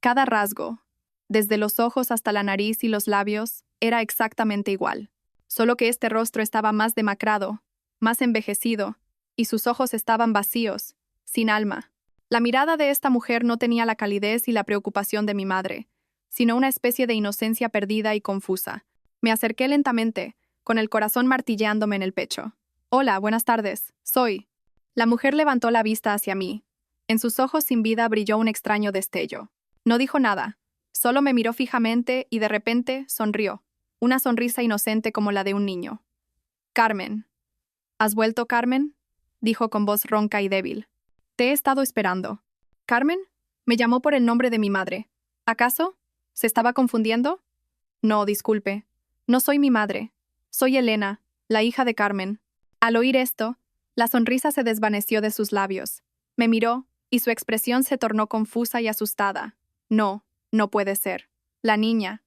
Cada rasgo, desde los ojos hasta la nariz y los labios, era exactamente igual. Solo que este rostro estaba más demacrado, más envejecido, y sus ojos estaban vacíos, sin alma. La mirada de esta mujer no tenía la calidez y la preocupación de mi madre, sino una especie de inocencia perdida y confusa. Me acerqué lentamente, con el corazón martilleándome en el pecho. «Hola, buenas tardes. Soy». La mujer levantó la vista hacia mí. En sus ojos sin vida brilló un extraño destello. No dijo nada, solo me miró fijamente y de repente sonrió, una sonrisa inocente como la de un niño. «Carmen». «¿Has vuelto, Carmen?», dijo con voz ronca y débil. «Te he estado esperando». «¿Carmen?», me llamó por el nombre de mi madre. ¿Acaso? ¿Se estaba confundiendo? No, disculpe. No soy mi madre. Soy Elena, la hija de Carmen. Al oír esto, la sonrisa se desvaneció de sus labios. Me miró, y su expresión se tornó confusa y asustada. No, no puede ser. La niña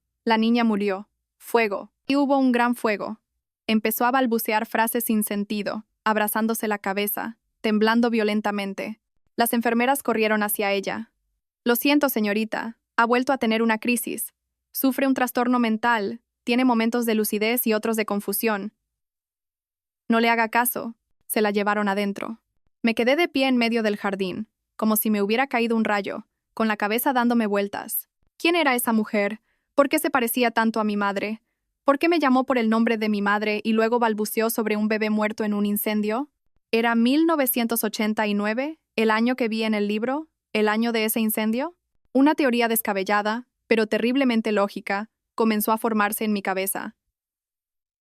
murió. Fuego. Y hubo un gran fuego. Empezó a balbucear frases sin sentido, abrazándose la cabeza, temblando violentamente. Las enfermeras corrieron hacia ella. «Lo siento, señorita. Ha vuelto a tener una crisis. Sufre un trastorno mental, tiene momentos de lucidez y otros de confusión». «No le haga caso». Se la llevaron adentro. Me quedé de pie en medio del jardín, como si me hubiera caído un rayo, con la cabeza dándome vueltas. ¿Quién era esa mujer? ¿Por qué se parecía tanto a mi madre? ¿Por qué me llamó por el nombre de mi madre y luego balbuceó sobre un bebé muerto en un incendio? ¿Era 1989, el año que vi en el libro, el año de ese incendio? Una teoría descabellada, pero terriblemente lógica, comenzó a formarse en mi cabeza.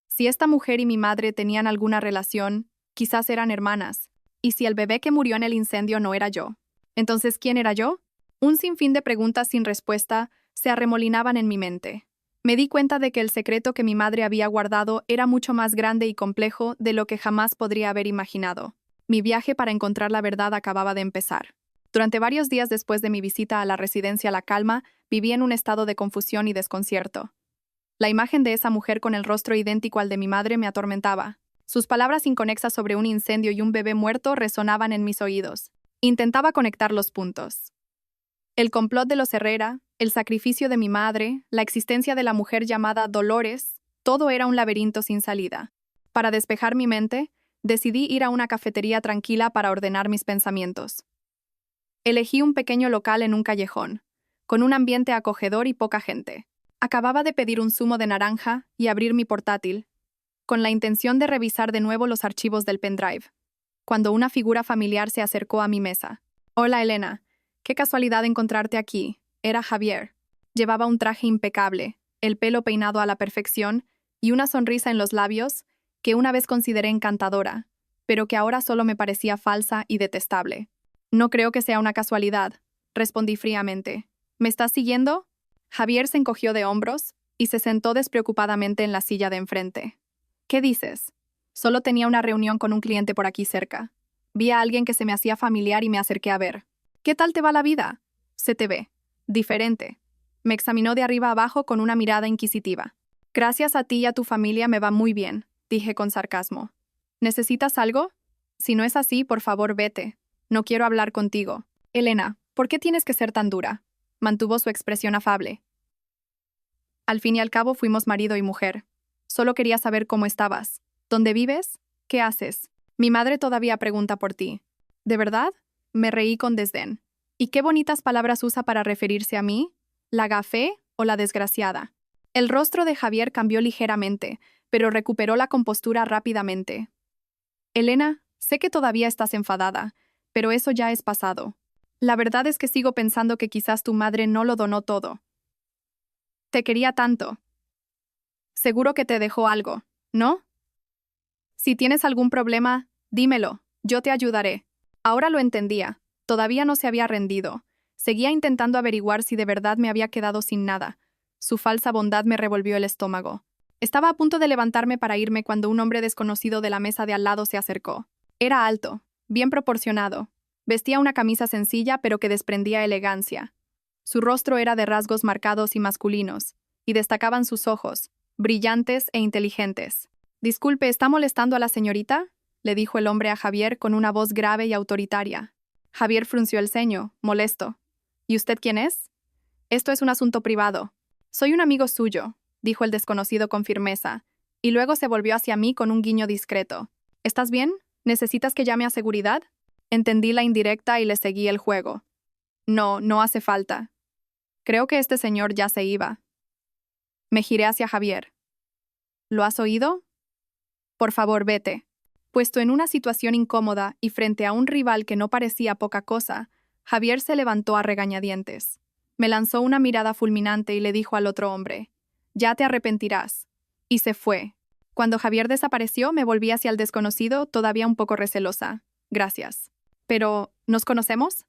Si esta mujer y mi madre tenían alguna relación, quizás eran hermanas. Y si el bebé que murió en el incendio no era yo, entonces ¿quién era yo? Un sinfín de preguntas sin respuesta se arremolinaban en mi mente. Me di cuenta de que el secreto que mi madre había guardado era mucho más grande y complejo de lo que jamás podría haber imaginado. Mi viaje para encontrar la verdad acababa de empezar. Durante varios días después de mi visita a la residencia La Calma, viví en un estado de confusión y desconcierto. La imagen de esa mujer con el rostro idéntico al de mi madre me atormentaba. Sus palabras inconexas sobre un incendio y un bebé muerto resonaban en mis oídos. Intentaba conectar los puntos. El complot de los Herrera, el sacrificio de mi madre, la existencia de la mujer llamada Dolores, todo era un laberinto sin salida. Para despejar mi mente, decidí ir a una cafetería tranquila para ordenar mis pensamientos. Elegí un pequeño local en un callejón, con un ambiente acogedor y poca gente. Acababa de pedir un zumo de naranja y abrir mi portátil, con la intención de revisar de nuevo los archivos del pendrive, cuando una figura familiar se acercó a mi mesa. «Hola, Elena. Qué casualidad encontrarte aquí». Era Javier. Llevaba un traje impecable, el pelo peinado a la perfección y una sonrisa en los labios que una vez consideré encantadora, pero que ahora solo me parecía falsa y detestable. «No creo que sea una casualidad», respondí fríamente. «¿Me estás siguiendo?» Javier se encogió de hombros y se sentó despreocupadamente en la silla de enfrente. «¿Qué dices?» «Solo tenía una reunión con un cliente por aquí cerca. Vi a alguien que se me hacía familiar y me acerqué a ver». «¿Qué tal te va la vida?» «Se te ve diferente». Me examinó de arriba abajo con una mirada inquisitiva. «Gracias a ti y a tu familia me va muy bien», dije con sarcasmo. «¿Necesitas algo? Si no es así, por favor, vete. No quiero hablar contigo». «Elena, ¿por qué tienes que ser tan dura?», mantuvo su expresión afable. «Al fin y al cabo fuimos marido y mujer. Solo quería saber cómo estabas. ¿Dónde vives? ¿Qué haces? Mi madre todavía pregunta por ti». «¿De verdad?», me reí con desdén. «¿Y qué bonitas palabras usa para referirse a mí? ¿La gafé o la desgraciada?». El rostro de Javier cambió ligeramente, pero recuperó la compostura rápidamente. Elena, sé que todavía estás enfadada, pero eso ya es pasado. La verdad es que sigo pensando que quizás tu madre no lo donó todo. Te quería tanto. Seguro que te dejó algo, ¿no? Si tienes algún problema, dímelo, yo te ayudaré. Ahora lo entendía, todavía no se había rendido. Seguía intentando averiguar si de verdad me había quedado sin nada. Su falsa bondad me revolvió el estómago. Estaba a punto de levantarme para irme cuando un hombre desconocido de la mesa de al lado se acercó. Era alto, bien proporcionado. Vestía una camisa sencilla pero que desprendía elegancia. Su rostro era de rasgos marcados y masculinos, y destacaban sus ojos, brillantes e inteligentes. «Disculpe, ¿está molestando a la señorita?», le dijo el hombre a Javier con una voz grave y autoritaria. Javier frunció el ceño, molesto. «¿Y usted quién es?». «Esto es un asunto privado». «Soy un amigo suyo», dijo el desconocido con firmeza, y luego se volvió hacia mí con un guiño discreto. «¿Estás bien? ¿Necesitas que llame a seguridad?». Entendí la indirecta y le seguí el juego. «No, no hace falta. Creo que este señor ya se iba». Me giré hacia Javier. «¿Lo has oído? Por favor, vete». Puesto en una situación incómoda y frente a un rival que no parecía poca cosa, Javier se levantó a regañadientes. Me lanzó una mirada fulminante y le dijo al otro hombre: «Ya te arrepentirás». Y se fue. Cuando Javier desapareció, me volví hacia el desconocido, todavía un poco recelosa. «Gracias. Pero, ¿nos conocemos?».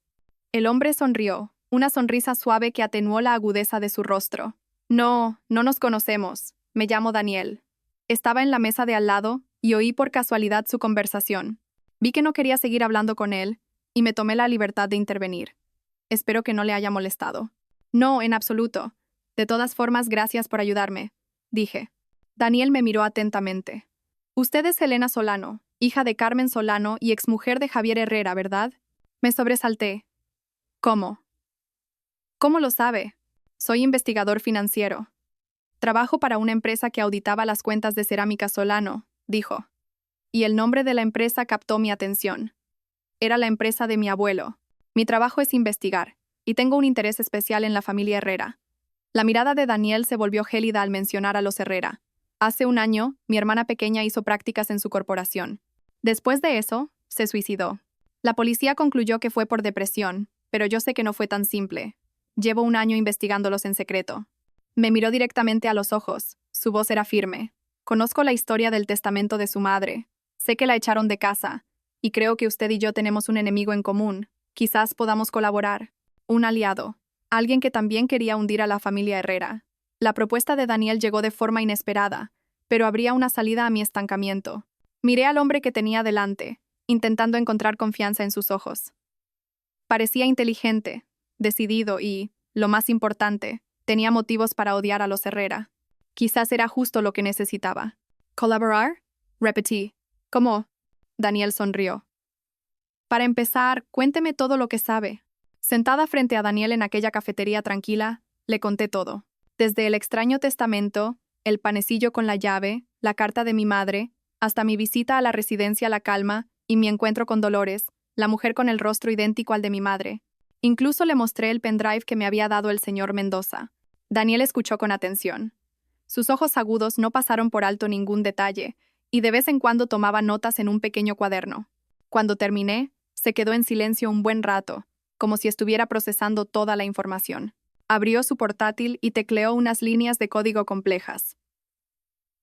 El hombre sonrió, una sonrisa suave que atenuó la agudeza de su rostro. «No, no nos conocemos. Me llamo Daniel». Estaba en la mesa de al lado y oí por casualidad su conversación. Vi que no quería seguir hablando con él y me tomé la libertad de intervenir. «Espero que no le haya molestado». «No, en absoluto. De todas formas, gracias por ayudarme», dije. Daniel me miró atentamente. «Usted es Elena Solano, hija de Carmen Solano y exmujer de Javier Herrera, ¿verdad?». Me sobresalté. «¿Cómo?». «¿Cómo lo sabe?». «Soy investigador financiero. Trabajo para una empresa que auditaba las cuentas de Cerámica Solano», dijo. Y el nombre de la empresa captó mi atención. Era la empresa de mi abuelo. Mi trabajo es investigar, y tengo un interés especial en la familia Herrera. La mirada de Daniel se volvió gélida al mencionar a los Herrera. Hace un año, mi hermana pequeña hizo prácticas en su corporación. Después de eso, se suicidó. La policía concluyó que fue por depresión, pero yo sé que no fue tan simple. Llevo un año investigándolos en secreto. Me miró directamente a los ojos. Su voz era firme. «Conozco la historia del testamento de su madre. Sé que la echaron de casa, y creo que usted y yo tenemos un enemigo en común. Quizás podamos colaborar. Un aliado. Alguien que también quería hundir a la familia Herrera». La propuesta de Daniel llegó de forma inesperada, pero abría una salida a mi estancamiento. Miré al hombre que tenía delante, intentando encontrar confianza en sus ojos. Parecía inteligente, decidido y, lo más importante, tenía motivos para odiar a los Herrera. Quizás era justo lo que necesitaba. ¿Colaborar?, repetí. «¿Cómo?». Daniel sonrió. «Para empezar, cuénteme todo lo que sabe». Sentada frente a Daniel en aquella cafetería tranquila, le conté todo. Desde el extraño testamento, el panecillo con la llave, la carta de mi madre, hasta mi visita a la residencia La Calma y mi encuentro con Dolores, la mujer con el rostro idéntico al de mi madre. Incluso le mostré el pendrive que me había dado el señor Mendoza. Daniel escuchó con atención. Sus ojos agudos no pasaron por alto ningún detalle, y de vez en cuando tomaba notas en un pequeño cuaderno. Cuando terminé, se quedó en silencio un buen rato, como si estuviera procesando toda la información. Abrió su portátil y tecleó unas líneas de código complejas.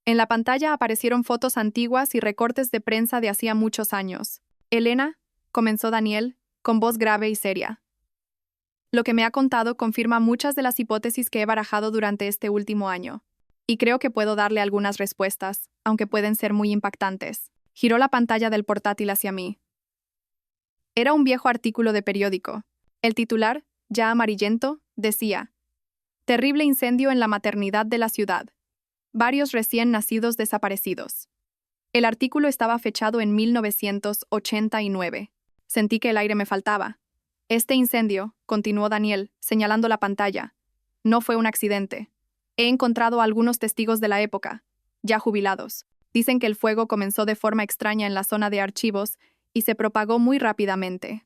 En la pantalla aparecieron fotos antiguas y recortes de prensa de hacía muchos años. «Elena», comenzó Daniel, con voz grave y seria. «Lo que me ha contado confirma muchas de las hipótesis que he barajado durante este último año. Y creo que puedo darle algunas respuestas, aunque pueden ser muy impactantes». Giró la pantalla del portátil hacia mí. Era un viejo artículo de periódico. El titular, ya amarillento, decía: «Terrible incendio en la maternidad de la ciudad. Varios recién nacidos desaparecidos». El artículo estaba fechado en 1989. Sentí que el aire me faltaba. «Este incendio», continuó Daniel, señalando la pantalla, «no fue un accidente. He encontrado a algunos testigos de la época, ya jubilados. Dicen que el fuego comenzó de forma extraña en la zona de archivos y se propagó muy rápidamente.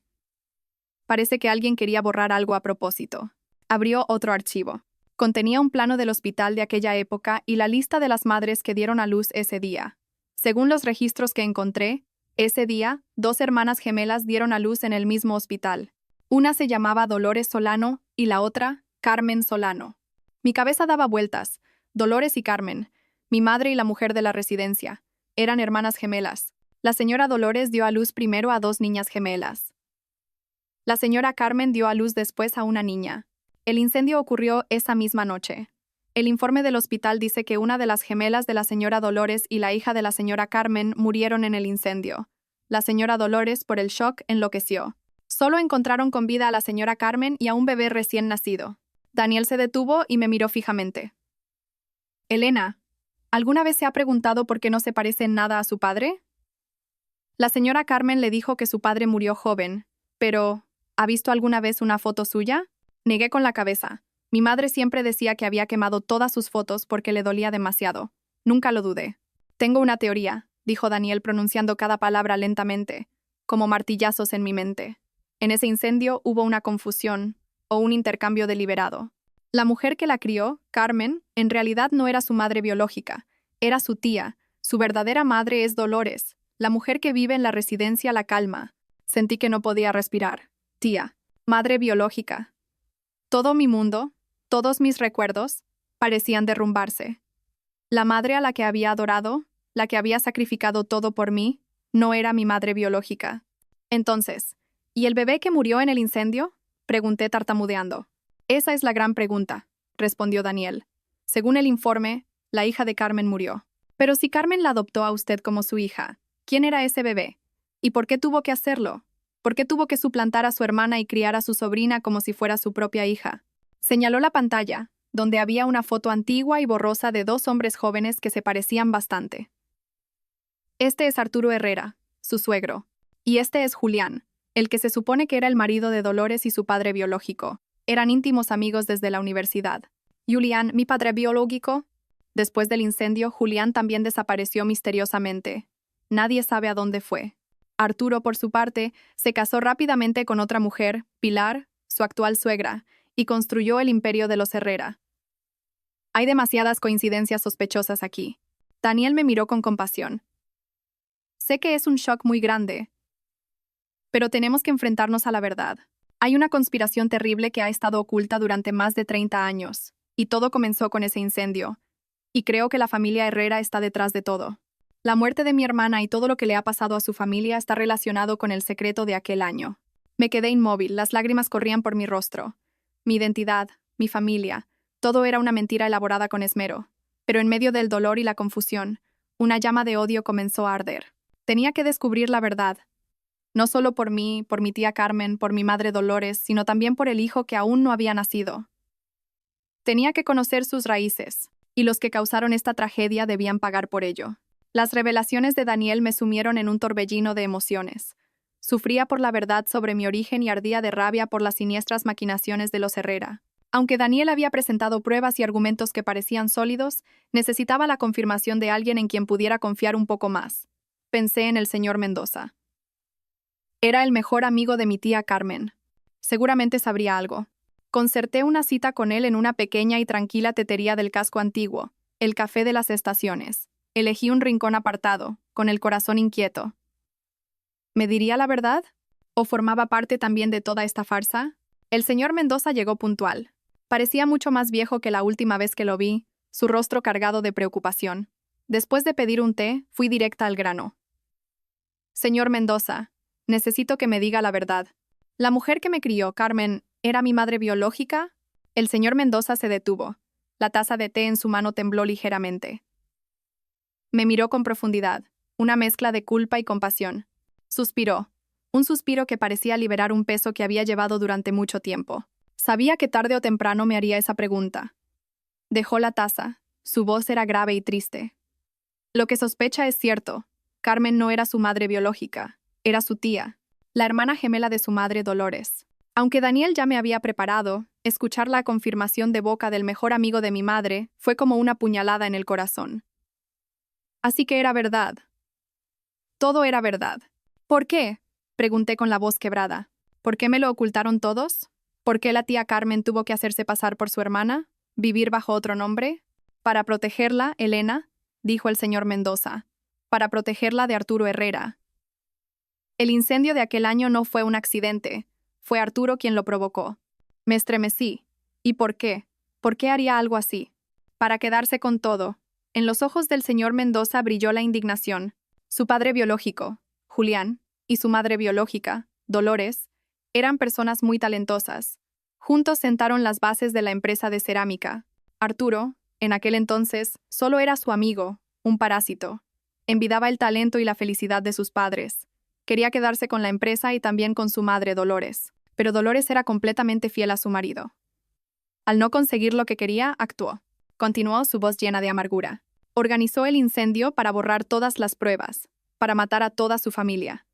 Parece que alguien quería borrar algo a propósito». Abrió otro archivo. Contenía un plano del hospital de aquella época y la lista de las madres que dieron a luz ese día. Según los registros que encontré, Ese día, 2 hermanas gemelas dieron a luz en el mismo hospital. Una se llamaba Dolores Solano y la otra, Carmen Solano. Mi cabeza daba vueltas. Dolores y Carmen, mi madre y la mujer de la residencia, eran hermanas gemelas. La señora Dolores dio a luz primero a 2 niñas gemelas. La señora Carmen dio a luz después a una niña. El incendio ocurrió esa misma noche. El informe del hospital dice que una de las gemelas de la señora Dolores y la hija de la señora Carmen murieron en el incendio. La señora Dolores, por el shock, enloqueció. Solo encontraron con vida a la señora Carmen y a un bebé recién nacido. Daniel se detuvo y me miró fijamente. Elena, ¿alguna vez se ha preguntado por qué no se parece en nada a su padre? La señora Carmen le dijo que su padre murió joven, pero ¿ha visto alguna vez una foto suya? Negué con la cabeza. Mi madre siempre decía que había quemado todas sus fotos porque le dolía demasiado. Nunca lo dudé. Tengo una teoría, dijo Daniel pronunciando cada palabra lentamente, como martillazos en mi mente. En ese incendio hubo una confusión, o un intercambio deliberado. La mujer que la crió, Carmen, en realidad no era su madre biológica, era su tía. Su verdadera madre es Dolores, la mujer que vive en la residencia La Calma. Sentí que no podía respirar. Tía, madre biológica. Todo mi mundo, todos mis recuerdos, parecían derrumbarse. La madre a la que había adorado, la que había sacrificado todo por mí, no era mi madre biológica. Entonces, ¿y el bebé que murió en el incendio? Pregunté tartamudeando. Esa es la gran pregunta, respondió Daniel. Según el informe, la hija de Carmen murió. Pero si Carmen la adoptó a usted como su hija, ¿quién era ese bebé? ¿Y por qué tuvo que hacerlo? ¿Por qué tuvo que suplantar a su hermana y criar a su sobrina como si fuera su propia hija? Señaló la pantalla, donde había una foto antigua y borrosa de 2 hombres jóvenes que se parecían bastante. Este es Arturo Herrera, su suegro. Y este es Julián, el que se supone que era el marido de Dolores y su padre biológico. Eran íntimos amigos desde la universidad. Julián, mi padre biológico. Después del incendio, Julián también desapareció misteriosamente. Nadie sabe a dónde fue. Arturo, por su parte, se casó rápidamente con otra mujer, Pilar, su actual suegra, y construyó el imperio de los Herrera. Hay demasiadas coincidencias sospechosas aquí. Daniel me miró con compasión. Sé que es un shock muy grande, pero tenemos que enfrentarnos a la verdad. Hay una conspiración terrible que ha estado oculta durante más de 30 años, y todo comenzó con ese incendio. Y creo que la familia Herrera está detrás de todo. La muerte de mi hermana y todo lo que le ha pasado a su familia está relacionado con el secreto de aquel año. Me quedé inmóvil, las lágrimas corrían por mi rostro. Mi identidad, mi familia, todo era una mentira elaborada con esmero. Pero en medio del dolor y la confusión, una llama de odio comenzó a arder. Tenía que descubrir la verdad. No solo por mí, por mi tía Carmen, por mi madre Dolores, sino también por el hijo que aún no había nacido. Tenía que conocer sus raíces, y los que causaron esta tragedia debían pagar por ello. Las revelaciones de Daniel me sumieron en un torbellino de emociones. Sufría por la verdad sobre mi origen y ardía de rabia por las siniestras maquinaciones de los Herrera. Aunque Daniel había presentado pruebas y argumentos que parecían sólidos, necesitaba la confirmación de alguien en quien pudiera confiar un poco más. Pensé en el señor Mendoza. Era el mejor amigo de mi tía Carmen. Seguramente sabría algo. Concerté una cita con él en una pequeña y tranquila tetería del casco antiguo, el Café de las Estaciones. Elegí un rincón apartado, con el corazón inquieto. ¿Me diría la verdad? ¿O formaba parte también de toda esta farsa? El señor Mendoza llegó puntual. Parecía mucho más viejo que la última vez que lo vi, su rostro cargado de preocupación. Después de pedir un té, fui directa al grano. Señor Mendoza, necesito que me diga la verdad. ¿La mujer que me crió, Carmen, era mi madre biológica? El señor Mendoza se detuvo. La taza de té en su mano tembló ligeramente. Me miró con profundidad, una mezcla de culpa y compasión. Suspiró, un suspiro que parecía liberar un peso que había llevado durante mucho tiempo. Sabía que tarde o temprano me haría esa pregunta. Dejó la taza, su voz era grave y triste. Lo que sospecha es cierto. Carmen no era su madre biológica, era su tía, la hermana gemela de su madre Dolores. Aunque Daniel ya me había preparado, escuchar la confirmación de boca del mejor amigo de mi madre fue como una puñalada en el corazón. Así que era verdad. Todo era verdad. ¿Por qué? Pregunté con la voz quebrada. ¿Por qué me lo ocultaron todos? ¿Por qué la tía Carmen tuvo que hacerse pasar por su hermana? ¿Vivir bajo otro nombre? Para protegerla, Elena, dijo el señor Mendoza. Para protegerla de Arturo Herrera. El incendio de aquel año no fue un accidente, fue Arturo quien lo provocó. Me estremecí. ¿Y por qué? ¿Por qué haría algo así? Para quedarse con todo. En los ojos del señor Mendoza brilló la indignación. Su padre biológico, Julián, y su madre biológica, Dolores, eran personas muy talentosas. Juntos sentaron las bases de la empresa de cerámica. Arturo, en aquel entonces, solo era su amigo, un parásito. Envidiaba el talento y la felicidad de sus padres. Quería quedarse con la empresa y también con su madre, Dolores. Pero Dolores era completamente fiel a su marido. Al no conseguir lo que quería, actuó. Continuó su voz llena de amargura. Organizó el incendio para borrar todas las pruebas, para matar a toda su familia.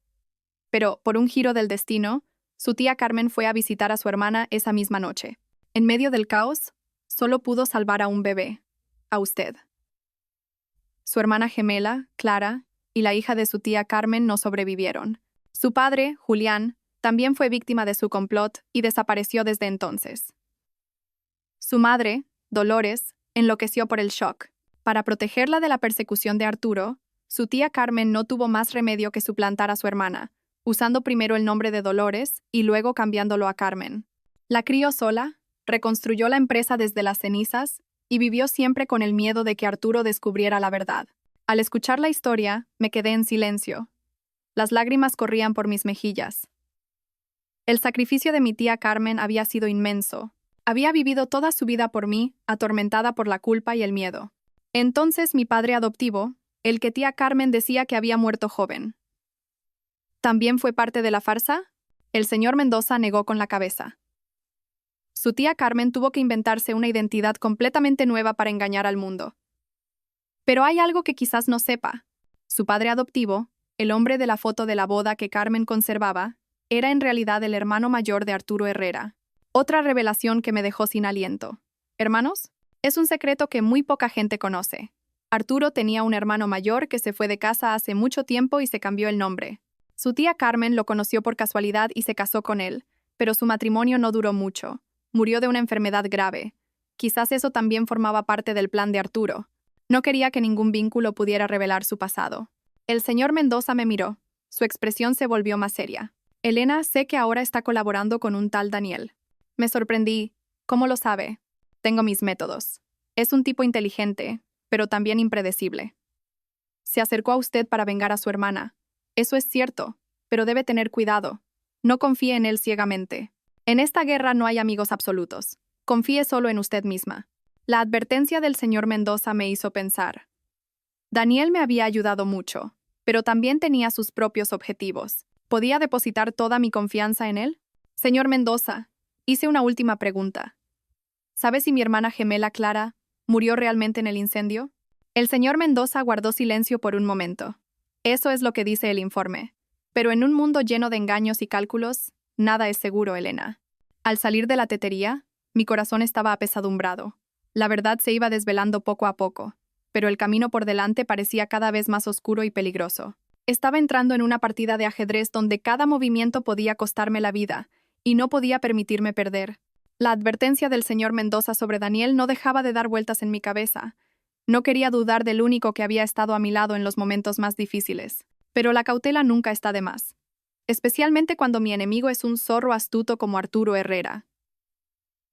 Pero, por un giro del destino, su tía Carmen fue a visitar a su hermana esa misma noche. En medio del caos, solo pudo salvar a un bebé, a usted. Su hermana gemela, Clara, y la hija de su tía Carmen no sobrevivieron. Su padre, Julián, también fue víctima de su complot y desapareció desde entonces. Su madre, Dolores, enloqueció por el shock. Para protegerla de la persecución de Arturo, su tía Carmen no tuvo más remedio que suplantar a su hermana, usando primero el nombre de Dolores y luego cambiándolo a Carmen. La crió sola, reconstruyó la empresa desde las cenizas y vivió siempre con el miedo de que Arturo descubriera la verdad. Al escuchar la historia, me quedé en silencio. Las lágrimas corrían por mis mejillas. El sacrificio de mi tía Carmen había sido inmenso. Había vivido toda su vida por mí, atormentada por la culpa y el miedo. Entonces mi padre adoptivo, el que tía Carmen decía que había muerto joven. ¿También fue parte de la farsa? El señor Mendoza negó con la cabeza. Su tía Carmen tuvo que inventarse una identidad completamente nueva para engañar al mundo. Pero hay algo que quizás no sepa. Su padre adoptivo, el hombre de la foto de la boda que Carmen conservaba, era en realidad el hermano mayor de Arturo Herrera. Otra revelación que me dejó sin aliento. ¿Hermanos? Es un secreto que muy poca gente conoce. Arturo tenía un hermano mayor que se fue de casa hace mucho tiempo y se cambió el nombre. Su tía Carmen lo conoció por casualidad y se casó con él, pero su matrimonio no duró mucho. Murió de una enfermedad grave. Quizás eso también formaba parte del plan de Arturo. No quería que ningún vínculo pudiera revelar su pasado. El señor Mendoza me miró. Su expresión se volvió más seria. Elena, sé que ahora está colaborando con un tal Daniel. Me sorprendí. ¿Cómo lo sabe? Tengo mis métodos. Es un tipo inteligente, pero también impredecible. Se acercó a usted para vengar a su hermana. Eso es cierto, pero debe tener cuidado. No confíe en él ciegamente. En esta guerra no hay amigos absolutos. Confíe solo en usted misma. La advertencia del señor Mendoza me hizo pensar. Daniel me había ayudado mucho, pero también tenía sus propios objetivos. ¿Podía depositar toda mi confianza en él? Señor Mendoza, hice una última pregunta. ¿Sabe si mi hermana gemela Clara murió realmente en el incendio? El señor Mendoza guardó silencio por un momento. Eso es lo que dice el informe. Pero en un mundo lleno de engaños y cálculos, nada es seguro, Elena. Al salir de la tetería, mi corazón estaba apesadumbrado. La verdad se iba desvelando poco a poco, pero el camino por delante parecía cada vez más oscuro y peligroso. Estaba entrando en una partida de ajedrez donde cada movimiento podía costarme la vida, y no podía permitirme perder. La advertencia del señor Mendoza sobre Daniel no dejaba de dar vueltas en mi cabeza. No quería dudar del único que había estado a mi lado en los momentos más difíciles, pero la cautela nunca está de más. Especialmente cuando mi enemigo es un zorro astuto como Arturo Herrera.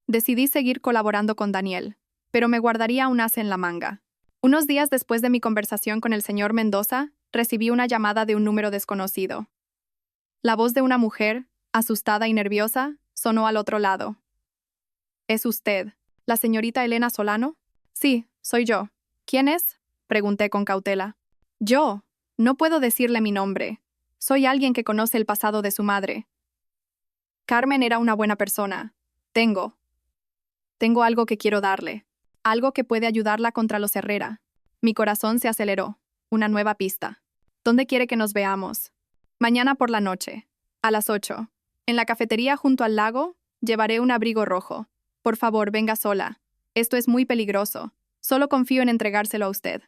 Decidí seguir colaborando con Daniel, pero me guardaría un as en la manga. Unos días después de mi conversación con el señor Mendoza, recibí una llamada de un número desconocido. La voz de una mujer, asustada y nerviosa, sonó al otro lado. ¿Es usted, la señorita Elena Solano? Sí, soy yo. ¿Quién es? Pregunté con cautela. Yo. No puedo decirle mi nombre. Soy alguien que conoce el pasado de su madre. Carmen era una buena persona. Tengo algo que quiero darle. Algo que puede ayudarla contra los Herrera. Mi corazón se aceleró. Una nueva pista. ¿Dónde quiere que nos veamos? Mañana por la noche. A las 8. En la cafetería junto al lago, llevaré un abrigo rojo. Por favor, venga sola. Esto es muy peligroso. Solo confío en entregárselo a usted.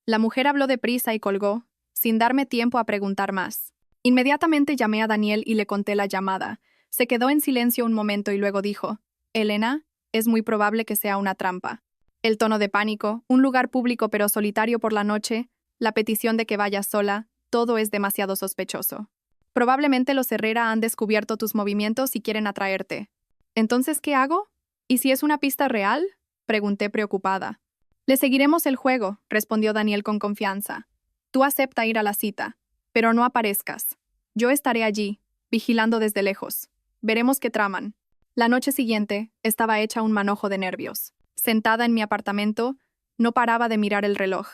La mujer habló deprisa y colgó, sin darme tiempo a preguntar más. Inmediatamente llamé a Daniel y le conté la llamada. Se quedó en silencio un momento y luego dijo, Elena, es muy probable que sea una trampa. El tono de pánico, un lugar público pero solitario por la noche, la petición de que vaya sola, todo es demasiado sospechoso. Probablemente los Herrera han descubierto tus movimientos y quieren atraerte. ¿Entonces qué hago? ¿Y si es una pista real? Pregunté preocupada. Le seguiremos el juego, respondió Daniel con confianza. Tú acepta ir a la cita, pero no aparezcas. Yo estaré allí, vigilando desde lejos. Veremos qué traman. La noche siguiente estaba hecha un manojo de nervios. Sentada en mi apartamento, no paraba de mirar el reloj.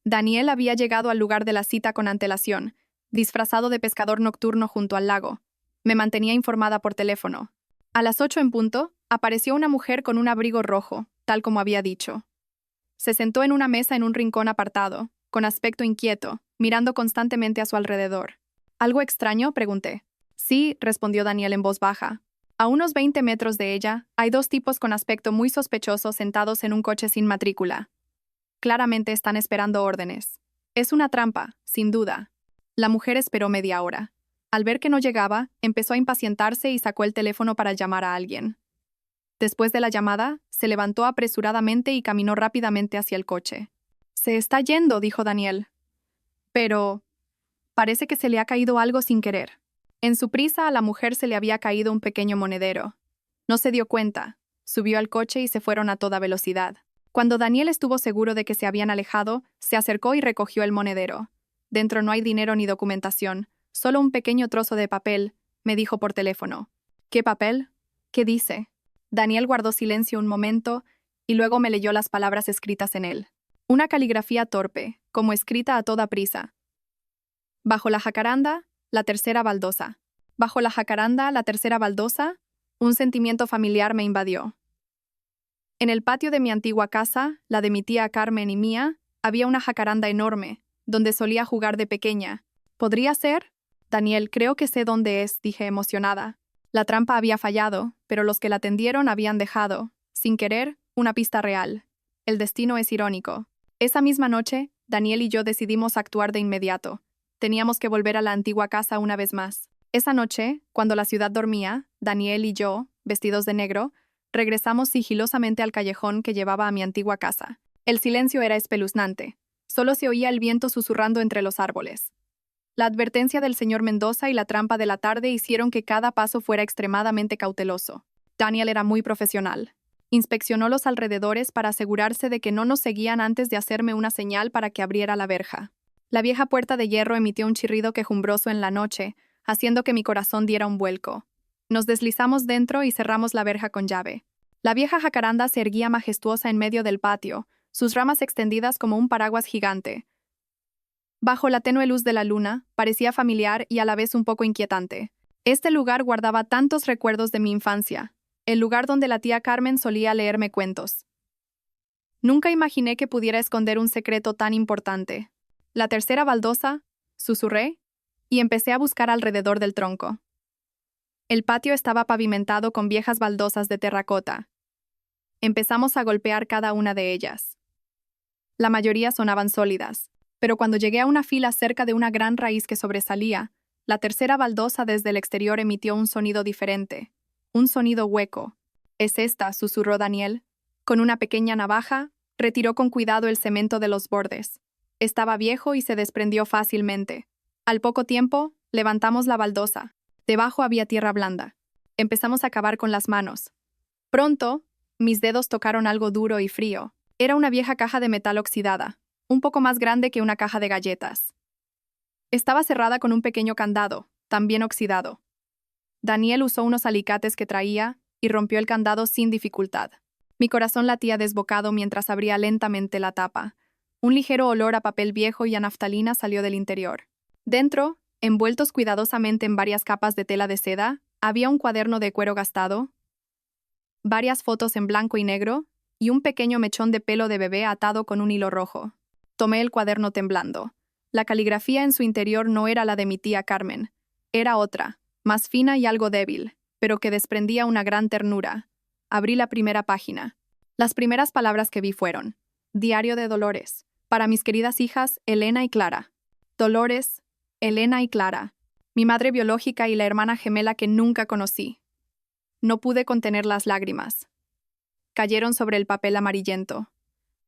Daniel había llegado al lugar de la cita con antelación, disfrazado de pescador nocturno junto al lago. Me mantenía informada por teléfono. A las 8 en punto, apareció una mujer con un abrigo rojo, tal como había dicho. Se sentó en una mesa en un rincón apartado, con aspecto inquieto, mirando constantemente a su alrededor. ¿Algo extraño?, pregunté. Sí, respondió Daniel en voz baja. A unos 20 metros de ella, hay dos tipos con aspecto muy sospechoso sentados en un coche sin matrícula. Claramente están esperando órdenes. Es una trampa, sin duda. La mujer esperó media hora. Al ver que no llegaba, empezó a impacientarse y sacó el teléfono para llamar a alguien. Después de la llamada, se levantó apresuradamente y caminó rápidamente hacia el coche. «Se está yendo», dijo Daniel. «Pero parece que se le ha caído algo sin querer». En su prisa, a la mujer se le había caído un pequeño monedero. No se dio cuenta. Subió al coche y se fueron a toda velocidad. Cuando Daniel estuvo seguro de que se habían alejado, se acercó y recogió el monedero. «Dentro no hay dinero ni documentación, solo un pequeño trozo de papel», me dijo por teléfono. «¿Qué papel? ¿Qué dice?» Daniel guardó silencio un momento y luego me leyó las palabras escritas en él. Una caligrafía torpe, como escrita a toda prisa. «Bajo la jacaranda, la tercera baldosa». Bajo la jacaranda, la tercera baldosa, un sentimiento familiar me invadió. En el patio de mi antigua casa, la de mi tía Carmen y mía, había una jacaranda enorme, donde solía jugar de pequeña. ¿Podría ser? Daniel, creo que sé dónde es, dije emocionada. La trampa había fallado, pero los que la tendieron habían dejado, sin querer, una pista real. El destino es irónico. Esa misma noche, Daniel y yo decidimos actuar de inmediato. Teníamos que volver a la antigua casa una vez más. Esa noche, cuando la ciudad dormía, Daniel y yo, vestidos de negro, regresamos sigilosamente al callejón que llevaba a mi antigua casa. El silencio era espeluznante. Solo se oía el viento susurrando entre los árboles. La advertencia del señor Mendoza y la trampa de la tarde hicieron que cada paso fuera extremadamente cauteloso. Daniel era muy profesional. Inspeccionó los alrededores para asegurarse de que no nos seguían antes de hacerme una señal para que abriera la verja. La vieja puerta de hierro emitió un chirrido quejumbroso en la noche, haciendo que mi corazón diera un vuelco. Nos deslizamos dentro y cerramos la verja con llave. La vieja jacaranda se erguía majestuosa en medio del patio, sus ramas extendidas como un paraguas gigante. Bajo la tenue luz de la luna, parecía familiar y a la vez un poco inquietante. Este lugar guardaba tantos recuerdos de mi infancia, el lugar donde la tía Carmen solía leerme cuentos. Nunca imaginé que pudiera esconder un secreto tan importante. «La tercera baldosa», susurré, y empecé a buscar alrededor del tronco. El patio estaba pavimentado con viejas baldosas de terracota. Empezamos a golpear cada una de ellas. La mayoría sonaban sólidas, pero cuando llegué a una fila cerca de una gran raíz que sobresalía, la tercera baldosa desde el exterior emitió un sonido diferente, un sonido hueco. «Es esta», susurró Daniel. Con una pequeña navaja, retiró con cuidado el cemento de los bordes. Estaba viejo y se desprendió fácilmente. Al poco tiempo, levantamos la baldosa. Debajo había tierra blanda. Empezamos a cavar con las manos. Pronto, mis dedos tocaron algo duro y frío. Era una vieja caja de metal oxidada, un poco más grande que una caja de galletas. Estaba cerrada con un pequeño candado, también oxidado. Daniel usó unos alicates que traía y rompió el candado sin dificultad. Mi corazón latía desbocado mientras abría lentamente la tapa. Un ligero olor a papel viejo y a naftalina salió del interior. Dentro, envueltos cuidadosamente en varias capas de tela de seda, había un cuaderno de cuero gastado, varias fotos en blanco y negro y un pequeño mechón de pelo de bebé atado con un hilo rojo. Tomé el cuaderno temblando. La caligrafía en su interior no era la de mi tía Carmen. Era otra, más fina y algo débil, pero que desprendía una gran ternura. Abrí la primera página. Las primeras palabras que vi fueron: «Diario de Dolores. Para mis queridas hijas, Elena y Clara». Dolores, Elena y Clara. Mi madre biológica y la hermana gemela que nunca conocí. No pude contener las lágrimas. Cayeron sobre el papel amarillento.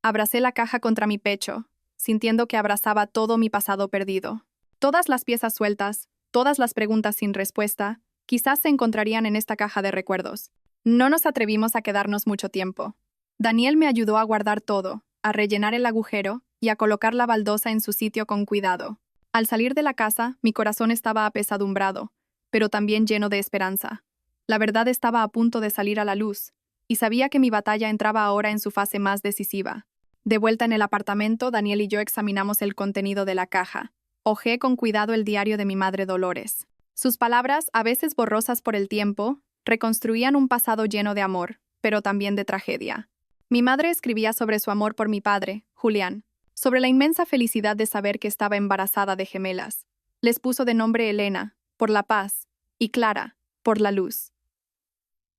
Abracé la caja contra mi pecho, sintiendo que abrazaba todo mi pasado perdido. Todas las piezas sueltas, Todas las preguntas sin respuesta, quizás se encontrarían en esta caja de recuerdos. No nos atrevimos a quedarnos mucho tiempo. Daniel me ayudó a guardar todo, a rellenar el agujero y a colocar la baldosa en su sitio con cuidado. Al salir de la casa, mi corazón estaba apesadumbrado, pero también lleno de esperanza. La verdad estaba a punto de salir a la luz, y sabía que mi batalla entraba ahora en su fase más decisiva. De vuelta en el apartamento, Daniel y yo examinamos el contenido de la caja. Hojeé con cuidado el diario de mi madre Dolores. Sus palabras, a veces borrosas por el tiempo, reconstruían un pasado lleno de amor, pero también de tragedia. Mi madre escribía sobre su amor por mi padre, Julián, sobre la inmensa felicidad de saber que estaba embarazada de gemelas. Les puso de nombre Elena, por la paz, y Clara, por la luz.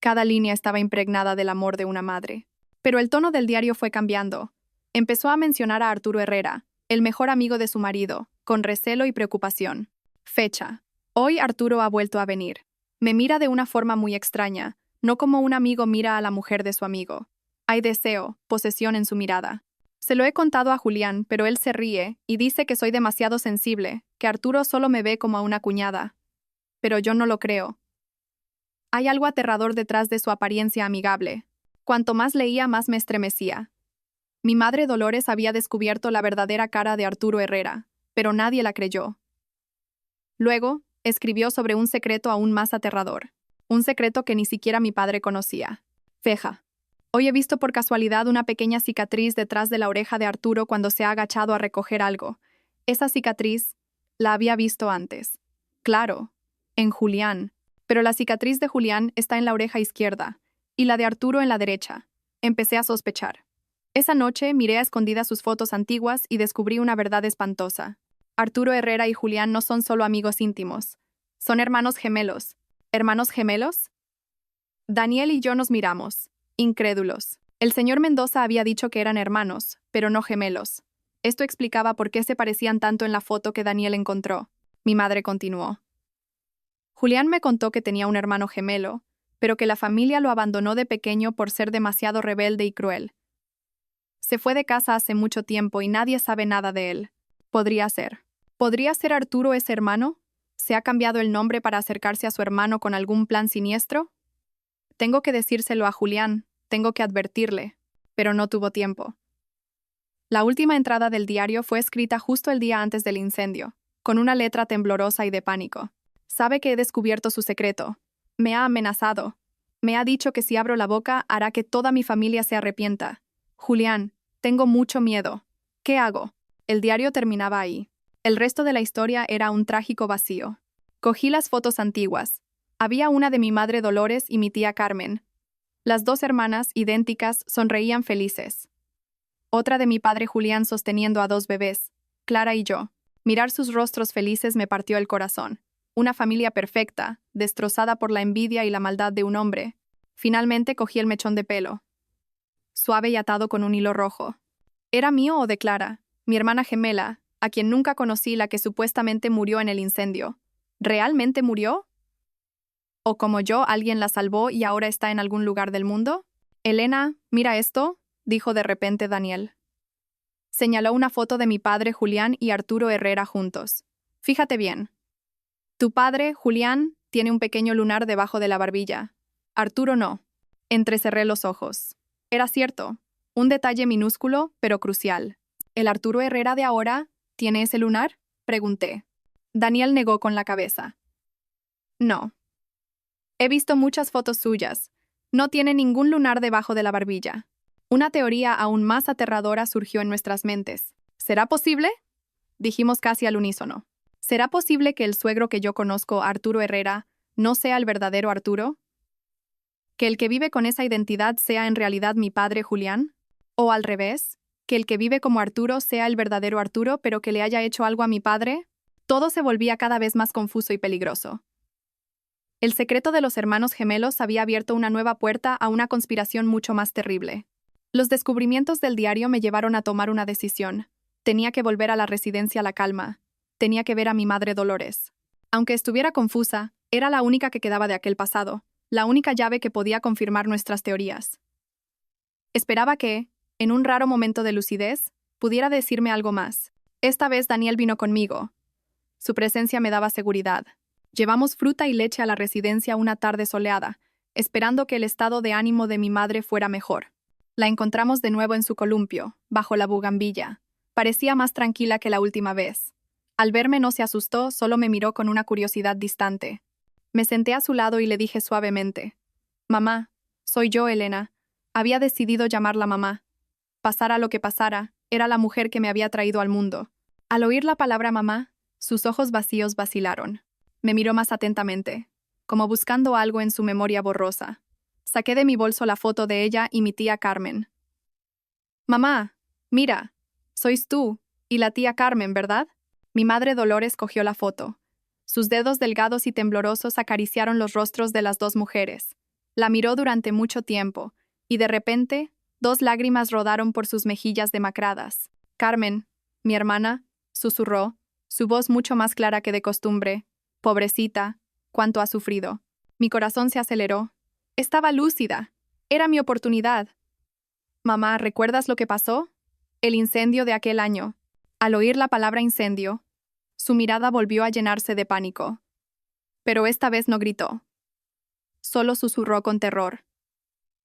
Cada línea estaba impregnada del amor de una madre. Pero el tono del diario fue cambiando. Empezó a mencionar a Arturo Herrera, el mejor amigo de su marido, con recelo y preocupación. Fecha. Hoy Arturo ha vuelto a venir. Me mira de una forma muy extraña, no como un amigo mira a la mujer de su amigo. Hay deseo, posesión en su mirada. Se lo he contado a Julián, pero él se ríe y dice que soy demasiado sensible, que Arturo solo me ve como a una cuñada. Pero yo no lo creo. Hay algo aterrador detrás de su apariencia amigable. Cuanto más leía, más me estremecía. Mi madre Dolores había descubierto la verdadera cara de Arturo Herrera, pero nadie la creyó. Luego, escribió sobre un secreto aún más aterrador. Un secreto que ni siquiera mi padre conocía. Feja. Hoy he visto por casualidad una pequeña cicatriz detrás de la oreja de Arturo cuando se ha agachado a recoger algo. Esa cicatriz la había visto antes. Claro, en Julián. Pero la cicatriz de Julián está en la oreja izquierda, y la de Arturo en la derecha. Empecé a sospechar. Esa noche miré a escondidas sus fotos antiguas y descubrí una verdad espantosa. Arturo Herrera y Julián no son solo amigos íntimos. Son hermanos gemelos. ¿Hermanos gemelos? Daniel y yo nos miramos, incrédulos. El señor Mendoza había dicho que eran hermanos, pero no gemelos. Esto explicaba por qué se parecían tanto en la foto que Daniel encontró. Mi madre continuó. Julián me contó que tenía un hermano gemelo, pero que la familia lo abandonó de pequeño por ser demasiado rebelde y cruel. Se fue de casa hace mucho tiempo y nadie sabe nada de él. Podría ser. ¿Podría ser Arturo ese hermano? ¿Se ha cambiado el nombre para acercarse a su hermano con algún plan siniestro? Tengo que decírselo a Julián, tengo que advertirle, pero no tuvo tiempo. La última entrada del diario fue escrita justo el día antes del incendio, con una letra temblorosa y de pánico. Sabe que he descubierto su secreto. Me ha amenazado. Me ha dicho que si abro la boca hará que toda mi familia se arrepienta. Julián, tengo mucho miedo. ¿Qué hago? El diario terminaba ahí. El resto de la historia era un trágico vacío. Cogí las fotos antiguas. Había una de mi madre Dolores y mi tía Carmen. Las dos hermanas, idénticas, sonreían felices. Otra de mi padre Julián sosteniendo a dos bebés, Clara y yo. Mirar sus rostros felices me partió el corazón. Una familia perfecta, destrozada por la envidia y la maldad de un hombre. Finalmente cogí el mechón de pelo, suave y atado con un hilo rojo. ¿Era mío o de Clara, mi hermana gemela, a quien nunca conocí, la que supuestamente murió en el incendio? ¿Realmente murió? ¿O como yo, alguien la salvó y ahora está en algún lugar del mundo? Elena, mira esto, dijo de repente Daniel. Señaló una foto de mi padre Julián y Arturo Herrera juntos. Fíjate bien. Tu padre, Julián, tiene un pequeño lunar debajo de la barbilla. Arturo no. Entrecerré los ojos. Era cierto. Un detalle minúsculo, pero crucial. ¿El Arturo Herrera de ahora tiene ese lunar? Pregunté. Daniel negó con la cabeza. No. He visto muchas fotos suyas. No tiene ningún lunar debajo de la barbilla. Una teoría aún más aterradora surgió en nuestras mentes. ¿Será posible? Dijimos casi al unísono. ¿Será posible que el suegro que yo conozco, Arturo Herrera, no sea el verdadero Arturo? ¿Que el que vive con esa identidad sea en realidad mi padre Julián? ¿O al revés? ¿Que el que vive como Arturo sea el verdadero Arturo, pero que le haya hecho algo a mi padre? Todo se volvía cada vez más confuso y peligroso. El secreto de los hermanos gemelos había abierto una nueva puerta a una conspiración mucho más terrible. Los descubrimientos del diario me llevaron a tomar una decisión. Tenía que volver a la residencia a la calma. Tenía que ver a mi madre Dolores. Aunque estuviera confusa, era la única que quedaba de aquel pasado, la única llave que podía confirmar nuestras teorías. Esperaba que, en un raro momento de lucidez, pudiera decirme algo más. Esta vez Daniel vino conmigo. Su presencia me daba seguridad. Llevamos fruta y leche a la residencia una tarde soleada, esperando que el estado de ánimo de mi madre fuera mejor. La encontramos de nuevo en su columpio, bajo la bugambilla. Parecía más tranquila que la última vez. Al verme no se asustó, solo me miró con una curiosidad distante. Me senté a su lado y le dije suavemente: «Mamá, soy yo, Elena». Había decidido llamarla mamá. Pasara lo que pasara, era la mujer que me había traído al mundo. Al oír la palabra mamá, sus ojos vacíos vacilaron. Me miró más atentamente, como buscando algo en su memoria borrosa. Saqué de mi bolso la foto de ella y mi tía Carmen. «Mamá, mira, sois tú y la tía Carmen, ¿verdad?». Mi madre Dolores cogió la foto. Sus dedos delgados y temblorosos acariciaron los rostros de las dos mujeres. La miró durante mucho tiempo, y de repente, 2 lágrimas rodaron por sus mejillas demacradas. «Carmen, mi hermana», susurró, su voz mucho más clara que de costumbre. «Pobrecita, cuánto ha sufrido». Mi corazón se aceleró. Estaba lúcida. Era mi oportunidad. «Mamá, ¿recuerdas lo que pasó? El incendio de aquel año». Al oír la palabra incendio, su mirada volvió a llenarse de pánico. Pero esta vez no gritó. Solo susurró con terror: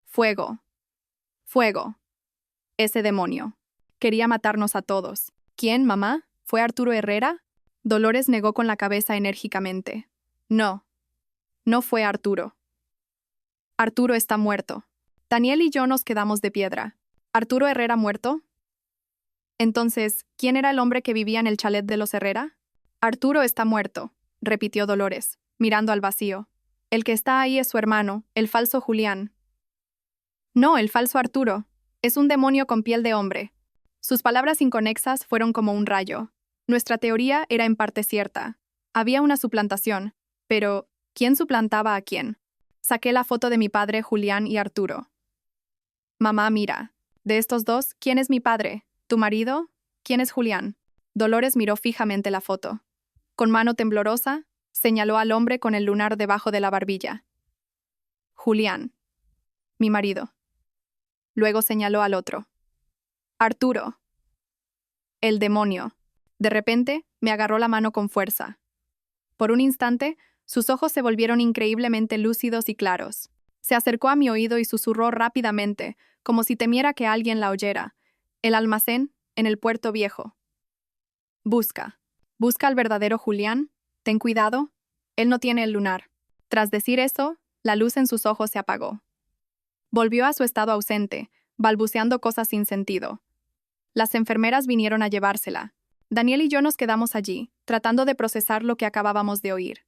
«Fuego. Fuego. Ese demonio. Quería matarnos a todos». «¿Quién, mamá? ¿Fue Arturo Herrera?». Dolores negó con la cabeza enérgicamente. «No. No fue Arturo. Arturo está muerto». Daniel y yo nos quedamos de piedra. ¿Arturo Herrera muerto? Entonces, ¿quién era el hombre que vivía en el chalet de los Herrera? «Arturo está muerto», repitió Dolores, mirando al vacío. «El que está ahí es su hermano, el falso Julián». «No, el falso Arturo. Es un demonio con piel de hombre». Sus palabras inconexas fueron como un rayo. Nuestra teoría era en parte cierta. Había una suplantación, pero ¿quién suplantaba a quién? Saqué la foto de mi padre, Julián y Arturo. «Mamá, mira. De estos dos, ¿quién es mi padre? ¿Tu marido? ¿Quién es Julián?». Dolores miró fijamente la foto. Con mano temblorosa, señaló al hombre con el lunar debajo de la barbilla. «Julián. Mi marido». Luego señaló al otro. «Arturo. El demonio». De repente, me agarró la mano con fuerza. Por un instante, sus ojos se volvieron increíblemente lúcidos y claros. Se acercó a mi oído y susurró rápidamente, como si temiera que alguien la oyera: «El almacén, en el Puerto Viejo. Busca. Busca al verdadero Julián. Ten cuidado. Él no tiene el lunar». Tras decir eso, la luz en sus ojos se apagó. Volvió a su estado ausente, balbuceando cosas sin sentido. Las enfermeras vinieron a llevársela. Daniel y yo nos quedamos allí, tratando de procesar lo que acabábamos de oír.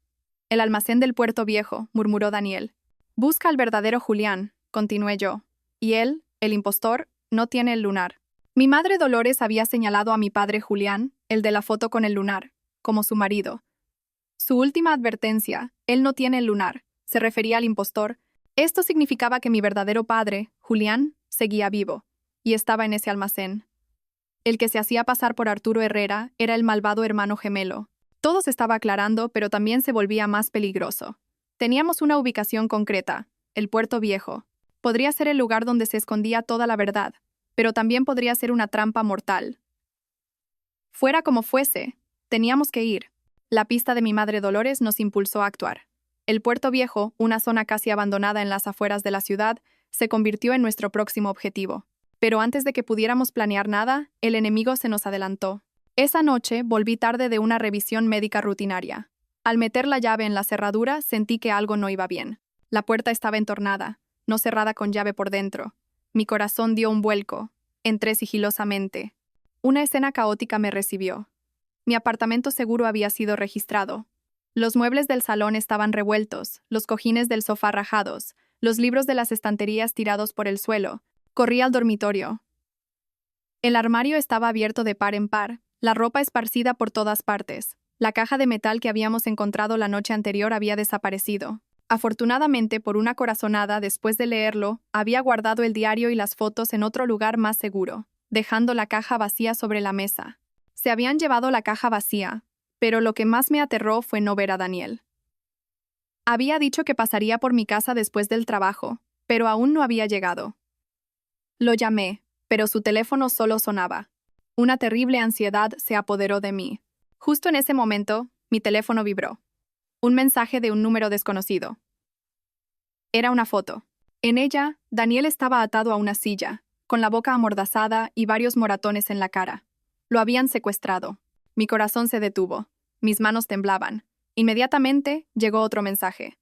«El almacén del Puerto Viejo», murmuró Daniel. «Busca al verdadero Julián», continué yo. «Y él, el impostor, no tiene el lunar». Mi madre Dolores había señalado a mi padre Julián, el de la foto con el lunar, como su marido. Su última advertencia: «Él no tiene el lunar», se refería al impostor. Esto significaba que mi verdadero padre, Julián, seguía vivo, y estaba en ese almacén. El que se hacía pasar por Arturo Herrera era el malvado hermano gemelo. Todo se estaba aclarando, pero también se volvía más peligroso. Teníamos una ubicación concreta: el Puerto Viejo. Podría ser el lugar donde se escondía toda la verdad, pero también podría ser una trampa mortal. Fuera como fuese, teníamos que ir. La pista de mi madre Dolores nos impulsó a actuar. El Puerto Viejo, una zona casi abandonada en las afueras de la ciudad, se convirtió en nuestro próximo objetivo. Pero antes de que pudiéramos planear nada, el enemigo se nos adelantó. Esa noche volví tarde de una revisión médica rutinaria. Al meter la llave en la cerradura, sentí que algo no iba bien. La puerta estaba entornada, no cerrada con llave por dentro. Mi corazón dio un vuelco. Entré sigilosamente. Una escena caótica me recibió. Mi apartamento seguro había sido registrado. Los muebles del salón estaban revueltos, los cojines del sofá rajados, los libros de las estanterías tirados por el suelo. Corrí al dormitorio. El armario estaba abierto de par en par, la ropa esparcida por todas partes. La caja de metal que habíamos encontrado la noche anterior había desaparecido. Afortunadamente, por una corazonada después de leerlo, había guardado el diario y las fotos en otro lugar más seguro, dejando la caja vacía sobre la mesa. Se habían llevado la caja vacía, pero lo que más me aterró fue no ver a Daniel. Había dicho que pasaría por mi casa después del trabajo, pero aún no había llegado. Lo llamé, pero su teléfono solo sonaba. Una terrible ansiedad se apoderó de mí. Justo en ese momento, mi teléfono vibró. Un mensaje de un número desconocido. Era una foto. En ella, Daniel estaba atado a una silla, con la boca amordazada y varios moratones en la cara. Lo habían secuestrado. Mi corazón se detuvo. Mis manos temblaban. Inmediatamente llegó otro mensaje.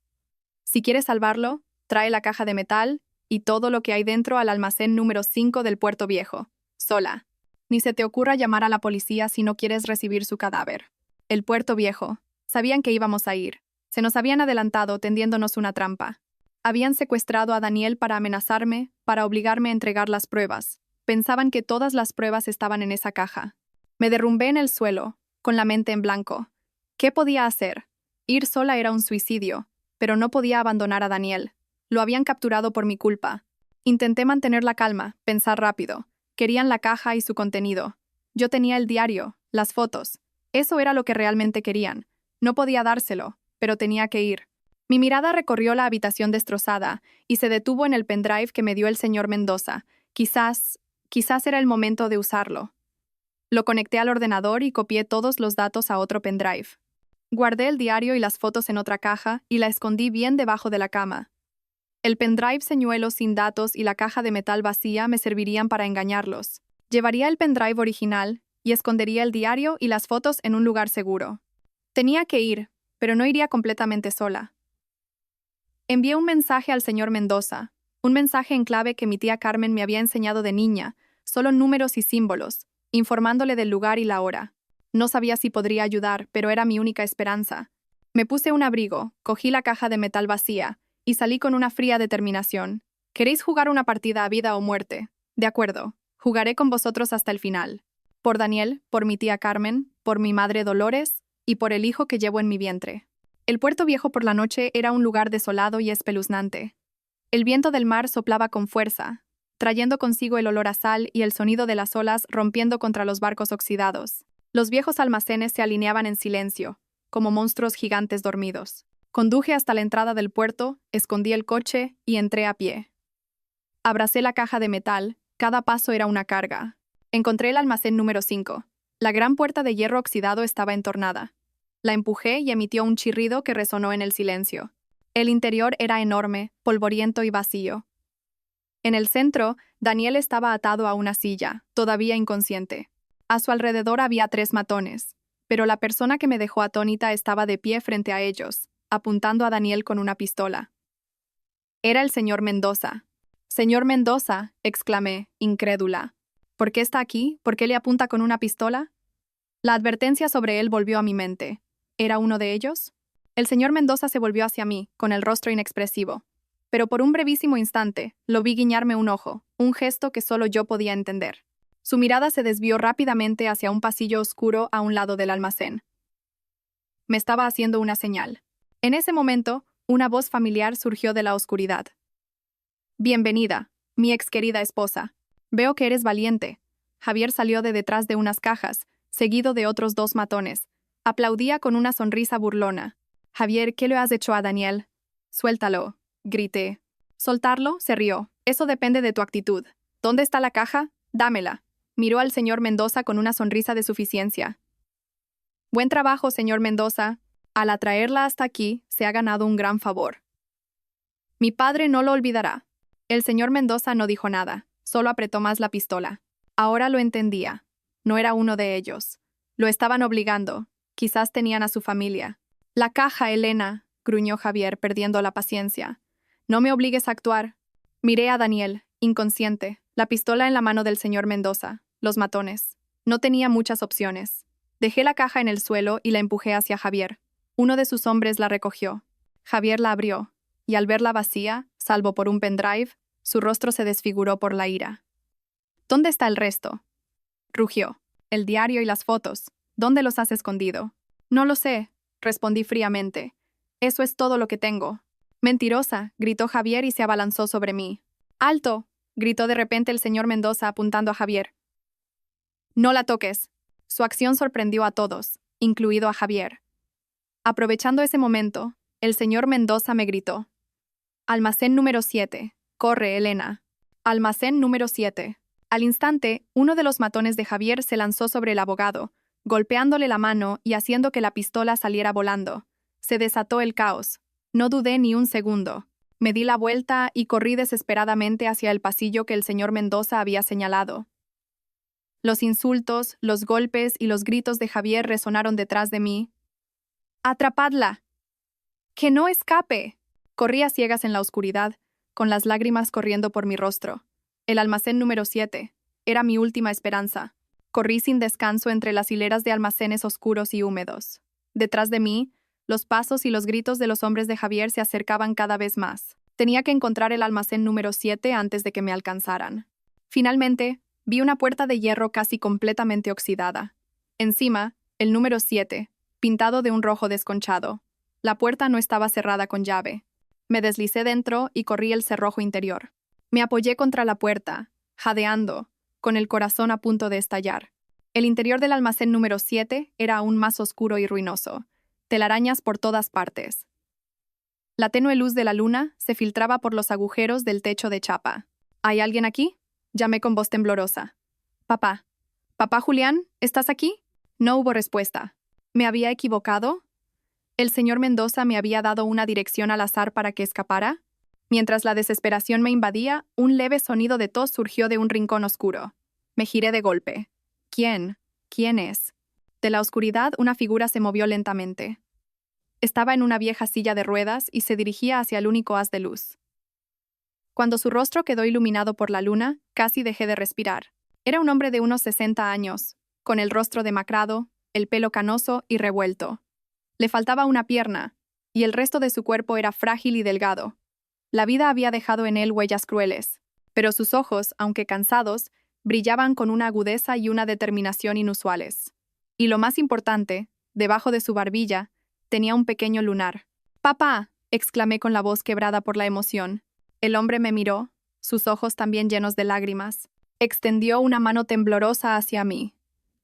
Si quieres salvarlo, trae la caja de metal y todo lo que hay dentro al almacén número 5 del Puerto Viejo. Sola. Ni se te ocurra llamar a la policía si no quieres recibir su cadáver. El Puerto Viejo. Sabían que íbamos a ir. Se nos habían adelantado tendiéndonos una trampa. Habían secuestrado a Daniel para amenazarme, para obligarme a entregar las pruebas. Pensaban que todas las pruebas estaban en esa caja. Me derrumbé en el suelo, con la mente en blanco. ¿Qué podía hacer? Ir sola era un suicidio, pero no podía abandonar a Daniel. Lo habían capturado por mi culpa. Intenté mantener la calma, pensar rápido. Querían la caja y su contenido. Yo tenía el diario, las fotos. Eso era lo que realmente querían. No podía dárselo, pero tenía que ir. Mi mirada recorrió la habitación destrozada y se detuvo en el pendrive que me dio el señor Mendoza. Quizás era el momento de usarlo. Lo conecté al ordenador y copié todos los datos a otro pendrive. Guardé el diario y las fotos en otra caja y la escondí bien debajo de la cama. El pendrive señuelo sin datos y la caja de metal vacía me servirían para engañarlos. Llevaría el pendrive original y escondería el diario y las fotos en un lugar seguro. Tenía que ir, pero no iría completamente sola. Envié un mensaje al señor Mendoza, un mensaje en clave que mi tía Carmen me había enseñado de niña, solo números y símbolos, informándole del lugar y la hora. No sabía si podría ayudar, pero era mi única esperanza. Me puse un abrigo, cogí la caja de metal vacía y salí con una fría determinación. ¿Queréis jugar una partida a vida o muerte? De acuerdo, jugaré con vosotros hasta el final. Por Daniel, por mi tía Carmen, por mi madre Dolores y por el hijo que llevo en mi vientre. El Puerto Viejo por la noche era un lugar desolado y espeluznante. El viento del mar soplaba con fuerza, trayendo consigo el olor a sal y el sonido de las olas rompiendo contra los barcos oxidados. Los viejos almacenes se alineaban en silencio, como monstruos gigantes dormidos. Conduje hasta la entrada del puerto, escondí el coche y entré a pie. Abracé la caja de metal, cada paso era una carga. Encontré el almacén número 5. La gran puerta de hierro oxidado estaba entornada. La empujé y emitió un chirrido que resonó en el silencio. El interior era enorme, polvoriento y vacío. En el centro, Daniel estaba atado a una silla, todavía inconsciente. A su alrededor había 3 matones, pero la persona que me dejó atónita estaba de pie frente a ellos, apuntando a Daniel con una pistola. Era el señor Mendoza. «Señor Mendoza», exclamé, incrédula. «¿Por qué está aquí? ¿Por qué le apunta con una pistola?» La advertencia sobre él volvió a mi mente. ¿Era uno de ellos? El señor Mendoza se volvió hacia mí, con el rostro inexpresivo. Pero por un brevísimo instante, lo vi guiñarme un ojo, un gesto que solo yo podía entender. Su mirada se desvió rápidamente hacia un pasillo oscuro a un lado del almacén. Me estaba haciendo una señal. En ese momento, una voz familiar surgió de la oscuridad. «Bienvenida, mi ex querida esposa. Veo que eres valiente». Javier salió de detrás de unas cajas, seguido de otros 2 matones. Aplaudía con una sonrisa burlona. «Javier, ¿qué le has hecho a Daniel?» «Suéltalo», grité. «¿Soltarlo?», se rió. «Eso depende de tu actitud. ¿Dónde está la caja? Dámela». Miró al señor Mendoza con una sonrisa de suficiencia. «Buen trabajo, señor Mendoza. Al atraerla hasta aquí, se ha ganado un gran favor. Mi padre no lo olvidará». El señor Mendoza no dijo nada, solo apretó más la pistola. Ahora lo entendía. No era uno de ellos. Lo estaban obligando. Quizás tenían a su familia. «La caja, Elena», gruñó Javier, perdiendo la paciencia. «No me obligues a actuar». Miré a Daniel, inconsciente, la pistola en la mano del señor Mendoza, los matones. No tenía muchas opciones. Dejé la caja en el suelo y la empujé hacia Javier. Uno de sus hombres la recogió. Javier la abrió, y al verla vacía, salvo por un pendrive, su rostro se desfiguró por la ira. «¿Dónde está el resto?», rugió. «El diario y las fotos. ¿Dónde los has escondido?» «No lo sé», respondí fríamente. «Eso es todo lo que tengo». «Mentirosa», gritó Javier y se abalanzó sobre mí. «¡Alto!», gritó de repente el señor Mendoza apuntando a Javier. «No la toques». Su acción sorprendió a todos, incluido a Javier. Aprovechando ese momento, el señor Mendoza me gritó. «Almacén número 7. Corre, Elena». Almacén número 7. Al instante, uno de los matones de Javier se lanzó sobre el abogado, golpeándole la mano y haciendo que la pistola saliera volando. Se desató el caos. No dudé ni un segundo. Me di la vuelta y corrí desesperadamente hacia el pasillo que el señor Mendoza había señalado. Los insultos, los golpes y los gritos de Javier resonaron detrás de mí. ¡Atrapadla! ¡Que no escape! Corrí a ciegas en la oscuridad, con las lágrimas corriendo por mi rostro. El almacén número 7. Era mi última esperanza. Corrí sin descanso entre las hileras de almacenes oscuros y húmedos. Detrás de mí, los pasos y los gritos de los hombres de Javier se acercaban cada vez más. Tenía que encontrar el almacén número 7 antes de que me alcanzaran. Finalmente, vi una puerta de hierro casi completamente oxidada. Encima, el número 7, pintado de un rojo desconchado. La puerta no estaba cerrada con llave. Me deslicé dentro y corrí el cerrojo interior. Me apoyé contra la puerta, jadeando, con el corazón a punto de estallar. El interior del almacén número 7 era aún más oscuro y ruinoso. Telarañas por todas partes. La tenue luz de la luna se filtraba por los agujeros del techo de chapa. ¿Hay alguien aquí? Llamé con voz temblorosa. Papá. ¿Papá Julián? ¿Estás aquí? No hubo respuesta. ¿Me había equivocado? ¿El señor Mendoza me había dado una dirección al azar para que escapara? Mientras la desesperación me invadía, un leve sonido de tos surgió de un rincón oscuro. Me giré de golpe. ¿Quién? ¿Quién es? De la oscuridad, una figura se movió lentamente. Estaba en una vieja silla de ruedas y se dirigía hacia el único haz de luz. Cuando su rostro quedó iluminado por la luna, casi dejé de respirar. Era un hombre de unos 60 años, con el rostro demacrado, el pelo canoso y revuelto. Le faltaba una pierna, y el resto de su cuerpo era frágil y delgado. La vida había dejado en él huellas crueles, pero sus ojos, aunque cansados, brillaban con una agudeza y una determinación inusuales. Y lo más importante, debajo de su barbilla, tenía un pequeño lunar. «¡Papá!», exclamé con la voz quebrada por la emoción. El hombre me miró, sus ojos también llenos de lágrimas. Extendió una mano temblorosa hacia mí.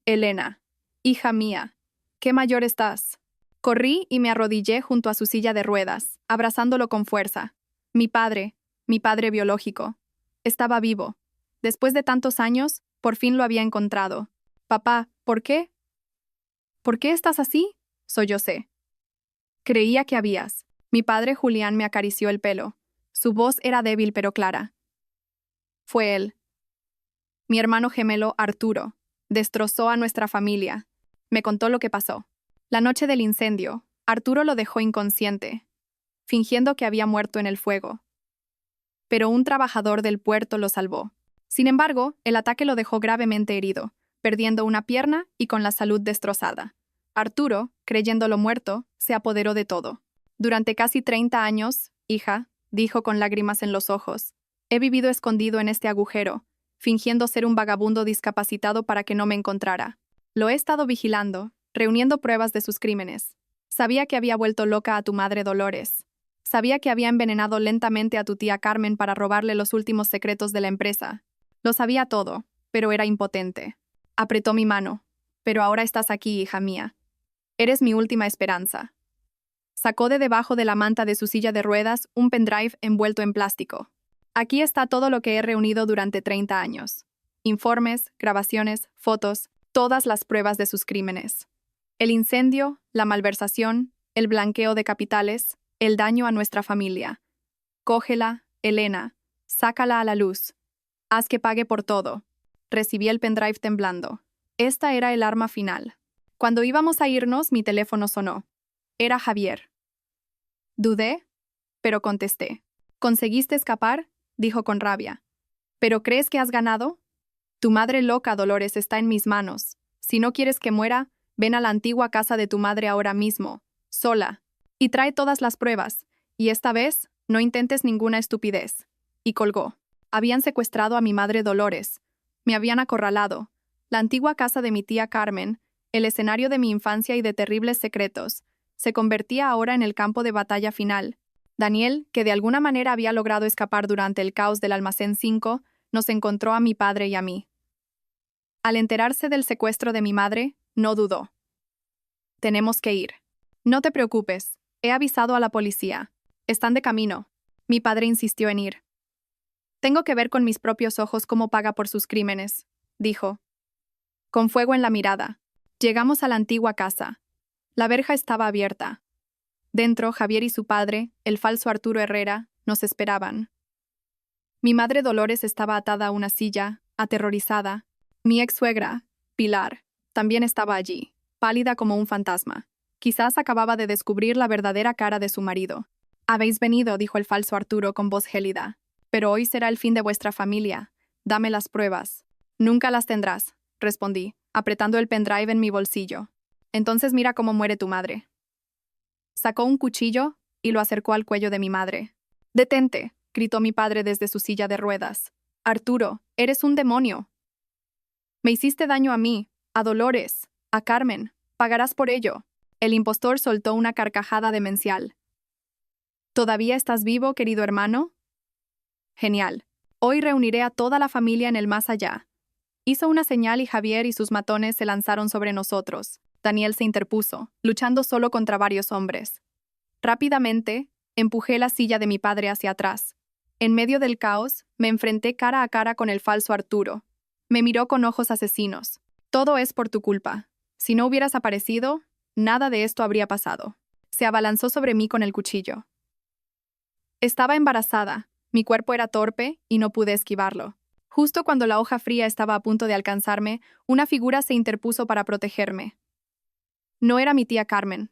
«Elena, hija mía, ¿qué mayor estás?». Corrí y me arrodillé junto a su silla de ruedas, abrazándolo con fuerza. Mi padre biológico, estaba vivo. Después de tantos años, por fin lo había encontrado. «Papá, ¿por qué? ¿Por qué estás así?», sollocé. «Creía que habías». Mi padre Julián me acarició el pelo. Su voz era débil pero clara. «Fue él. Mi hermano gemelo, Arturo. Destrozó a nuestra familia». Me contó lo que pasó. La noche del incendio, Arturo lo dejó inconsciente, fingiendo que había muerto en el fuego. Pero un trabajador del puerto lo salvó. Sin embargo, el ataque lo dejó gravemente herido, perdiendo una pierna y con la salud destrozada. Arturo, creyéndolo muerto, se apoderó de todo. «Durante casi 30 años, hija», dijo con lágrimas en los ojos, «he vivido escondido en este agujero, fingiendo ser un vagabundo discapacitado para que no me encontrara. Lo he estado vigilando, reuniendo pruebas de sus crímenes. Sabía que había vuelto loca a tu madre Dolores. Sabía que había envenenado lentamente a tu tía Carmen para robarle los últimos secretos de la empresa. Lo sabía todo, pero era impotente. Apretó mi mano. «Pero ahora estás aquí, hija mía. Eres mi última esperanza». Sacó de debajo de la manta de su silla de ruedas un pendrive envuelto en plástico. «Aquí está todo lo que he reunido durante 30 años. Informes, grabaciones, fotos, todas las pruebas de sus crímenes. El incendio, la malversación, el blanqueo de capitales, el daño a nuestra familia. Cógela, Elena, sácala a la luz. Haz que pague por todo». Recibí el pendrive temblando. Esta era el arma final. Cuando íbamos a irnos, mi teléfono sonó. Era Javier. Dudé, pero contesté. «¿Conseguiste escapar?», dijo con rabia. «¿Pero crees que has ganado? Tu madre loca, Dolores, está en mis manos. Si no quieres que muera, ven a la antigua casa de tu madre ahora mismo, sola, y trae todas las pruebas, y esta vez no intentes ninguna estupidez». Y colgó. Habían secuestrado a mi madre Dolores. Me habían acorralado. La antigua casa de mi tía Carmen, el escenario de mi infancia y de terribles secretos, se convertía ahora en el campo de batalla final. Daniel, que de alguna manera había logrado escapar durante el caos del almacén 5, nos encontró a mi padre y a mí. Al enterarse del secuestro de mi madre, no dudó. «Tenemos que ir». «No te preocupes, he avisado a la policía. Están de camino». Mi padre insistió en ir. «Tengo que ver con mis propios ojos cómo paga por sus crímenes», dijo. Con fuego en la mirada, llegamos a la antigua casa. La verja estaba abierta. Dentro, Javier y su padre, el falso Arturo Herrera, nos esperaban. Mi madre Dolores estaba atada a una silla, aterrorizada. Mi ex-suegra, Pilar, también estaba allí, pálida como un fantasma. Quizás acababa de descubrir la verdadera cara de su marido. «Habéis venido», dijo el falso Arturo con voz gélida. «Pero hoy será el fin de vuestra familia. Dame las pruebas». «Nunca las tendrás», respondí, apretando el pendrive en mi bolsillo. «Entonces mira cómo muere tu madre». Sacó un cuchillo y lo acercó al cuello de mi madre. «Detente», gritó mi padre desde su silla de ruedas. «Arturo, eres un demonio. Me hiciste daño a mí, a Dolores, a Carmen. Pagarás por ello». El impostor soltó una carcajada demencial. «¿Todavía estás vivo, querido hermano? Genial. Hoy reuniré a toda la familia en el más allá». Hizo una señal y Javier y sus matones se lanzaron sobre nosotros. Daniel se interpuso, luchando solo contra varios hombres. Rápidamente, empujé la silla de mi padre hacia atrás. En medio del caos, me enfrenté cara a cara con el falso Arturo. Me miró con ojos asesinos. «Todo es por tu culpa. Si no hubieras aparecido, nada de esto habría pasado». Se abalanzó sobre mí con el cuchillo. Estaba embarazada, mi cuerpo era torpe y no pude esquivarlo. Justo cuando la hoja fría estaba a punto de alcanzarme, una figura se interpuso para protegerme. No era mi tía Carmen.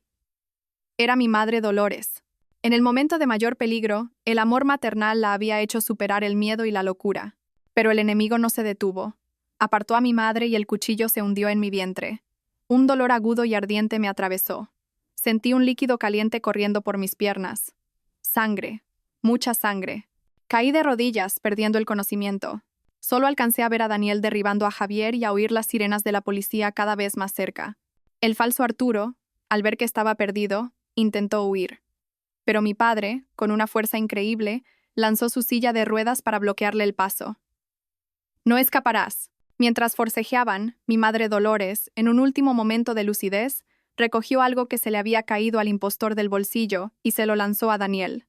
Era mi madre Dolores. En el momento de mayor peligro, el amor maternal la había hecho superar el miedo y la locura. Pero el enemigo no se detuvo. Apartó a mi madre y el cuchillo se hundió en mi vientre. Un dolor agudo y ardiente me atravesó. Sentí un líquido caliente corriendo por mis piernas. Sangre. Mucha sangre. Caí de rodillas, perdiendo el conocimiento. Solo alcancé a ver a Daniel derribando a Javier y a oír las sirenas de la policía cada vez más cerca. El falso Arturo, al ver que estaba perdido, intentó huir. Pero mi padre, con una fuerza increíble, lanzó su silla de ruedas para bloquearle el paso. «No escaparás». Mientras forcejeaban, mi madre Dolores, en un último momento de lucidez, recogió algo que se le había caído al impostor del bolsillo y se lo lanzó a Daniel.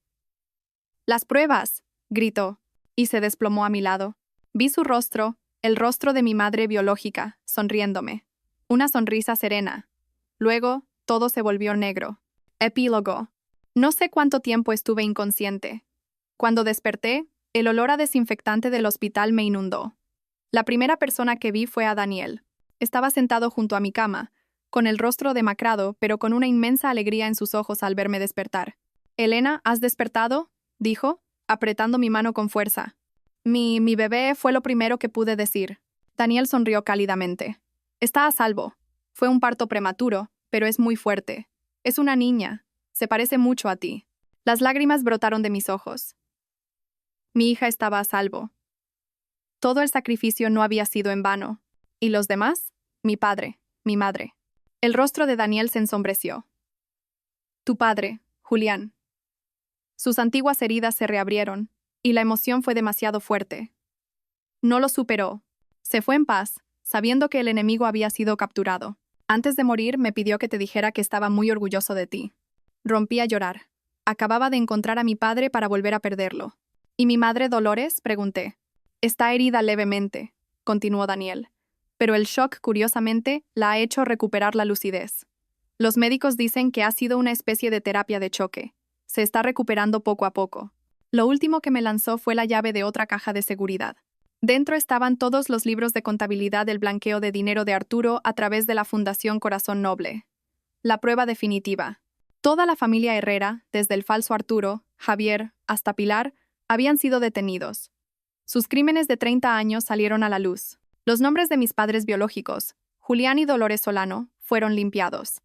«¡Las pruebas!», gritó, y se desplomó a mi lado. Vi su rostro, el rostro de mi madre biológica, sonriéndome. Una sonrisa serena. Luego, todo se volvió negro. Epílogo. No sé cuánto tiempo estuve inconsciente. Cuando desperté, el olor a desinfectante del hospital me inundó. La primera persona que vi fue a Daniel. Estaba sentado junto a mi cama, con el rostro demacrado, pero con una inmensa alegría en sus ojos al verme despertar. «Elena, ¿has despertado?», dijo, apretando mi mano con fuerza. Mi bebé fue lo primero que pude decir. Daniel sonrió cálidamente. «Está a salvo. Fue un parto prematuro, pero es muy fuerte. Es una niña. Se parece mucho a ti». Las lágrimas brotaron de mis ojos. Mi hija estaba a salvo. Todo el sacrificio no había sido en vano. ¿Y los demás? Mi padre, mi madre. El rostro de Daniel se ensombreció. «Tu padre, Julián». Sus antiguas heridas se reabrieron, y la emoción fue demasiado fuerte. No lo superó. Se fue en paz, sabiendo que el enemigo había sido capturado. Antes de morir, me pidió que te dijera que estaba muy orgulloso de ti. Rompí a llorar. Acababa de encontrar a mi padre para volver a perderlo. «¿Y mi madre Dolores?», pregunté. «Está herida levemente», continuó Daniel. «Pero el shock, curiosamente, la ha hecho recuperar la lucidez. Los médicos dicen que ha sido una especie de terapia de choque. Se está recuperando poco a poco». Lo último que me lanzó fue la llave de otra caja de seguridad. Dentro estaban todos los libros de contabilidad del blanqueo de dinero de Arturo a través de la Fundación Corazón Noble. La prueba definitiva. Toda la familia Herrera, desde el falso Arturo, Javier, hasta Pilar, habían sido detenidos. Sus crímenes de 30 años salieron a la luz. Los nombres de mis padres biológicos, Julián y Dolores Solano, fueron limpiados.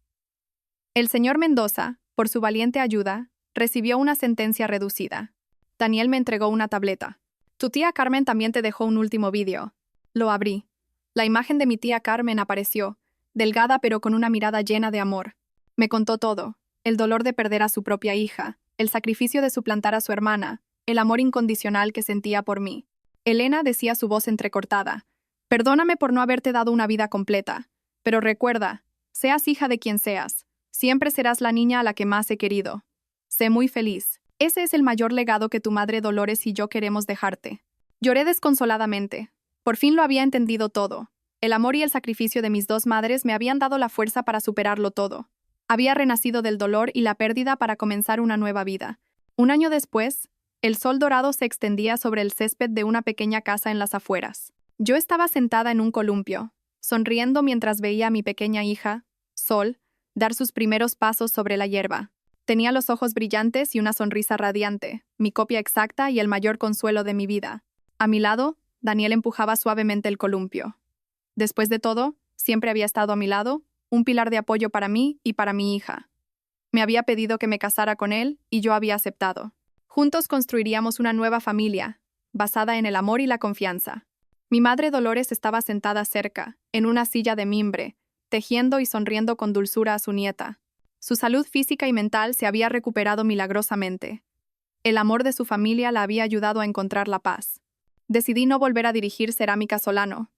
El señor Mendoza, por su valiente ayuda, recibió una sentencia reducida. Daniel me entregó una tableta. «Tu tía Carmen también te dejó un último vídeo». Lo abrí. La imagen de mi tía Carmen apareció, delgada pero con una mirada llena de amor. Me contó todo: el dolor de perder a su propia hija, el sacrificio de suplantar a su hermana, el amor incondicional que sentía por mí. Elena, decía su voz entrecortada, «Perdóname por no haberte dado una vida completa, pero recuerda, seas hija de quien seas, siempre serás la niña a la que más he querido. Sé muy feliz. Ese es el mayor legado que tu madre Dolores y yo queremos dejarte». Lloré desconsoladamente. Por fin lo había entendido todo. El amor y el sacrificio de mis dos madres me habían dado la fuerza para superarlo todo. Había renacido del dolor y la pérdida para comenzar una nueva vida. Un año después, el sol dorado se extendía sobre el césped de una pequeña casa en las afueras. Yo estaba sentada en un columpio, sonriendo mientras veía a mi pequeña hija, Sol, dar sus primeros pasos sobre la hierba. Tenía los ojos brillantes y una sonrisa radiante, mi copia exacta y el mayor consuelo de mi vida. A mi lado, Daniel empujaba suavemente el columpio. Después de todo, siempre había estado a mi lado, un pilar de apoyo para mí y para mi hija. Me había pedido que me casara con él y yo había aceptado. Juntos construiríamos una nueva familia, basada en el amor y la confianza. Mi madre Dolores estaba sentada cerca, en una silla de mimbre, tejiendo y sonriendo con dulzura a su nieta. Su salud física y mental se había recuperado milagrosamente. El amor de su familia la había ayudado a encontrar la paz. Decidí no volver a dirigir Cerámica Solano.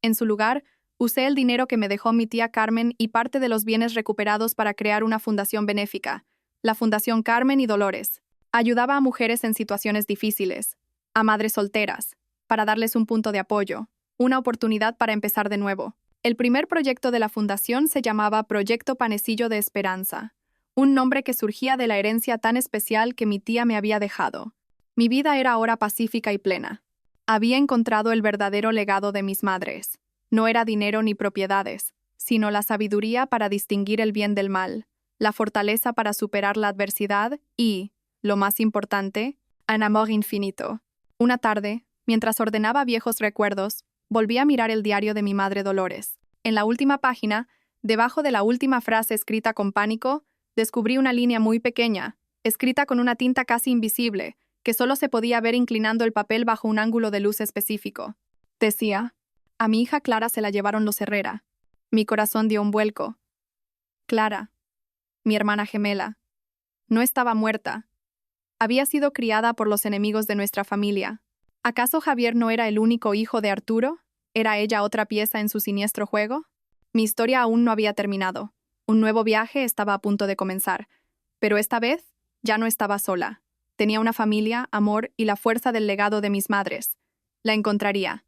En su lugar, usé el dinero que me dejó mi tía Carmen y parte de los bienes recuperados para crear una fundación benéfica, la Fundación Carmen y Dolores. Ayudaba a mujeres en situaciones difíciles, a madres solteras, para darles un punto de apoyo, una oportunidad para empezar de nuevo. El primer proyecto de la fundación se llamaba Proyecto Panecillo de Esperanza, un nombre que surgía de la herencia tan especial que mi tía me había dejado. Mi vida era ahora pacífica y plena. Había encontrado el verdadero legado de mis madres. No era dinero ni propiedades, sino la sabiduría para distinguir el bien del mal, la fortaleza para superar la adversidad y, lo más importante, un amor infinito. Una tarde, mientras ordenaba viejos recuerdos, volví a mirar el diario de mi madre Dolores. En la última página, debajo de la última frase escrita con pánico, descubrí una línea muy pequeña, escrita con una tinta casi invisible, que solo se podía ver inclinando el papel bajo un ángulo de luz específico. Decía: a mi hija Clara se la llevaron los Herrera. Mi corazón dio un vuelco. Clara, mi hermana gemela, no estaba muerta. Había sido criada por los enemigos de nuestra familia. ¿Acaso Javier no era el único hijo de Arturo? ¿Era ella otra pieza en su siniestro juego? Mi historia aún no había terminado. Un nuevo viaje estaba a punto de comenzar. Pero esta vez, ya no estaba sola. Tenía una familia, amor y la fuerza del legado de mis madres. La encontraría.